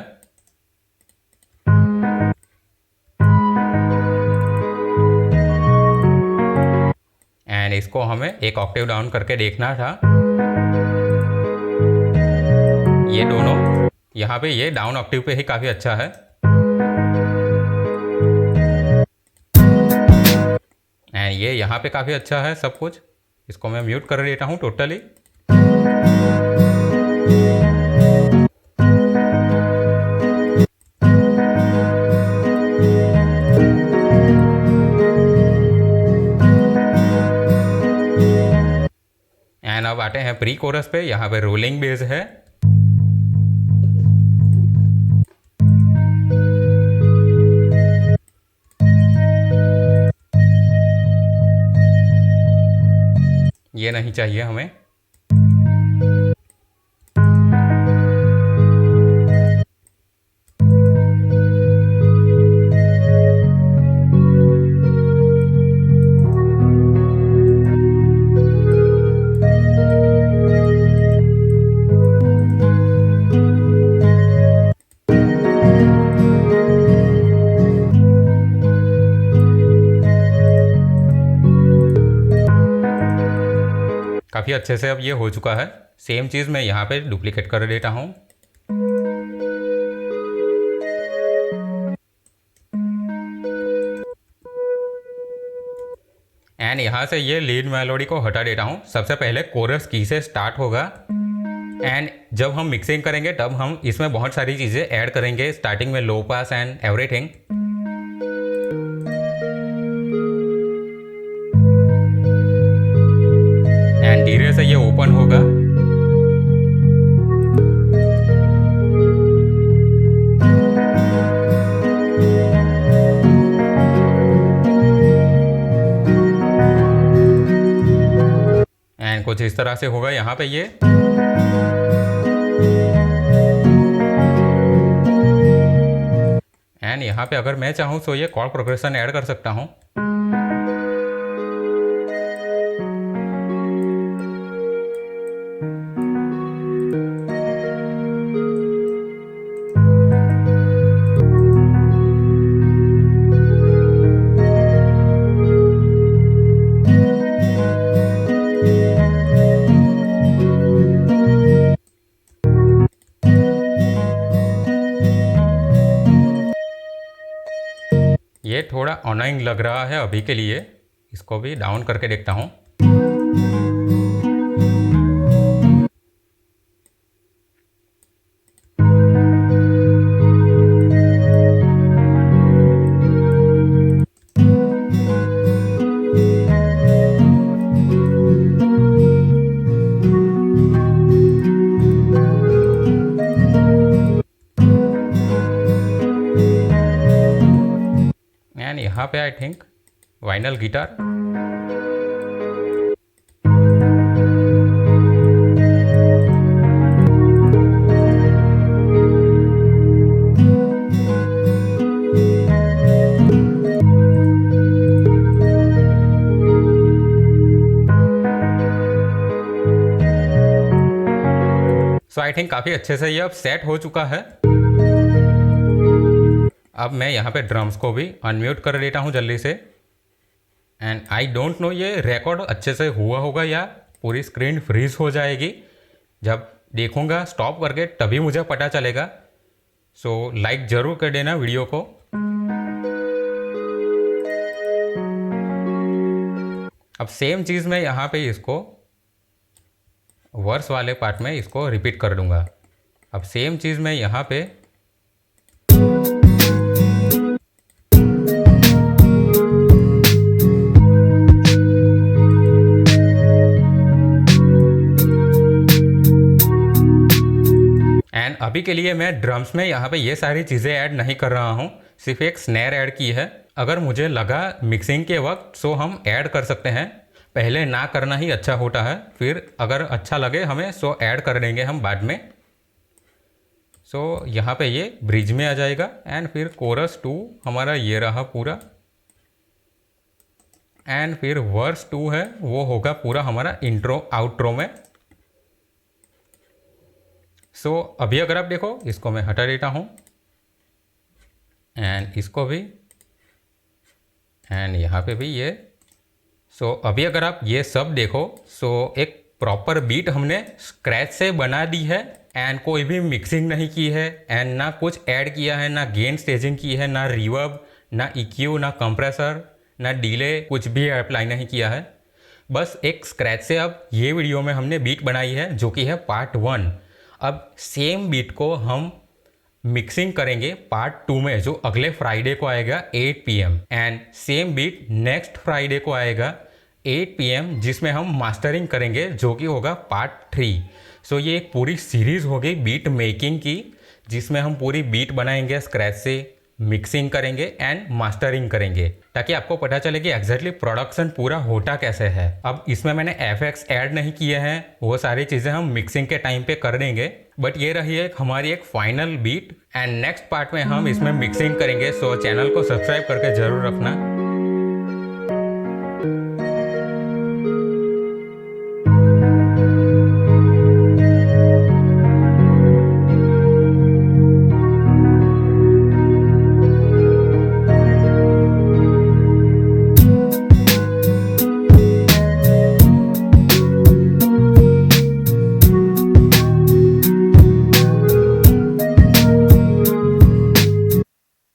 एंड इसको हमें एक ऑक्टेव डाउन करके देखना था। ये दोनों यहाँ पे ये डाउन ऑक्टेव पे ही काफ़ी अच्छा है। एंड ये यहाँ पे काफ़ी अच्छा है सब कुछ। इसको मैं म्यूट कर देता हूँ टोटली। एंड अब आते हैं प्री कोरस पे। यहाँ पे रोलिंग बेस है। ये नहीं चाहिए हमें। काफ़ी अच्छे से अब ये हो चुका है। सेम चीज़ मैं यहाँ पे डुप्लीकेट कर देता हूँ। एंड यहाँ से ये लीड मेलोडी को हटा देता हूँ। सबसे पहले कोरस की से स्टार्ट होगा एंड जब हम मिक्सिंग करेंगे तब हम इसमें बहुत सारी चीज़ें ऐड करेंगे, स्टार्टिंग में लो पास एंड एवरीथिंग। एंड धीरे से ये ओपन होगा। एंड कुछ इस तरह से होगा यहाँ पे ये। एंड यहाँ पे अगर मैं चाहूँ तो ये कॉर्ड प्रोग्रेशन ऐड कर सकता हूँ। ये थोड़ा अनोइंग लग रहा है अभी के लिए, इसको भी डाउन करके देखता हूँ। एंड यहाँ पे I think vinyl guitar. So I think काफ़ी अच्छे से ये अब सेट हो चुका है। अब मैं यहाँ पे ड्रम्स को भी अनम्यूट कर देता हूँ जल्दी से। एंड आई डोंट नो ये रिकॉर्ड अच्छे से हुआ होगा या पूरी स्क्रीन फ्रीज हो जाएगी। जब देखूँगा स्टॉप करके तभी मुझे पता चलेगा। सो लाइक ज़रूर कर देना वीडियो को। अब सेम चीज़ मैं यहाँ पे इसको वर्स वाले पार्ट में इसको रिपीट कर दूँगा। अब सेम चीज़ मैं यहाँ पे एंड अभी के लिए मैं ड्रम्स में यहाँ पे ये सारी चीज़ें ऐड नहीं कर रहा हूँ, सिर्फ एक स्नैर ऐड की है। अगर मुझे लगा मिक्सिंग के वक्त सो हम ऐड कर सकते हैं, पहले ना करना ही अच्छा होता है, फिर अगर अच्छा लगे हमें सो ऐड कर देंगे हम बाद में। सो यहाँ पे ये ब्रिज में आ जाएगा एंड फिर कोरस 2 हमारा ये रहा पूरा एंड फिर वर्स 2 है वो होगा पूरा हमारा इंट्रो आउट्रो में। सो अभी अगर आप देखो इसको मैं हटा देता हूँ एंड इसको भी एंड यहाँ पे भी ये। सो अभी अगर आप ये सब देखो सो एक प्रॉपर बीट हमने स्क्रैच से बना दी है एंड कोई भी मिक्सिंग नहीं की है एंड ना कुछ ऐड किया है, ना गेन स्टेजिंग की है, ना रिवर्ब, ना EQ, ना कंप्रेसर, ना डिले, कुछ भी अप्लाई नहीं किया है। बस एक स्क्रैच से अब ये वीडियो में हमने बीट बनाई है जो कि है पार्ट 1। अब सेम बीट को हम मिक्सिंग करेंगे पार्ट 2 में जो अगले फ्राइडे को आएगा 8 PM and same beat next Friday को आएगा 8 PM जिसमें हम मास्टरिंग करेंगे जो कि होगा पार्ट 3। सो ये एक पूरी सीरीज़ होगी बीट मेकिंग की जिसमें हम पूरी बीट बनाएंगे स्क्रैच से, मिक्सिंग करेंगे एंड मास्टरिंग करेंगे ताकि आपको पता चले कि एग्जैक्टली प्रोडक्शन पूरा होता कैसे है। अब इसमें मैंने FX ऐड नहीं किए हैं, वो सारी चीज़ें हम मिक्सिंग के टाइम पे कर देंगे। बट ये रही है हमारी एक final beat and next part में हम इसमें मिक्सिंग करेंगे। सो चैनल को सब्सक्राइब करके ज़रूर रखना।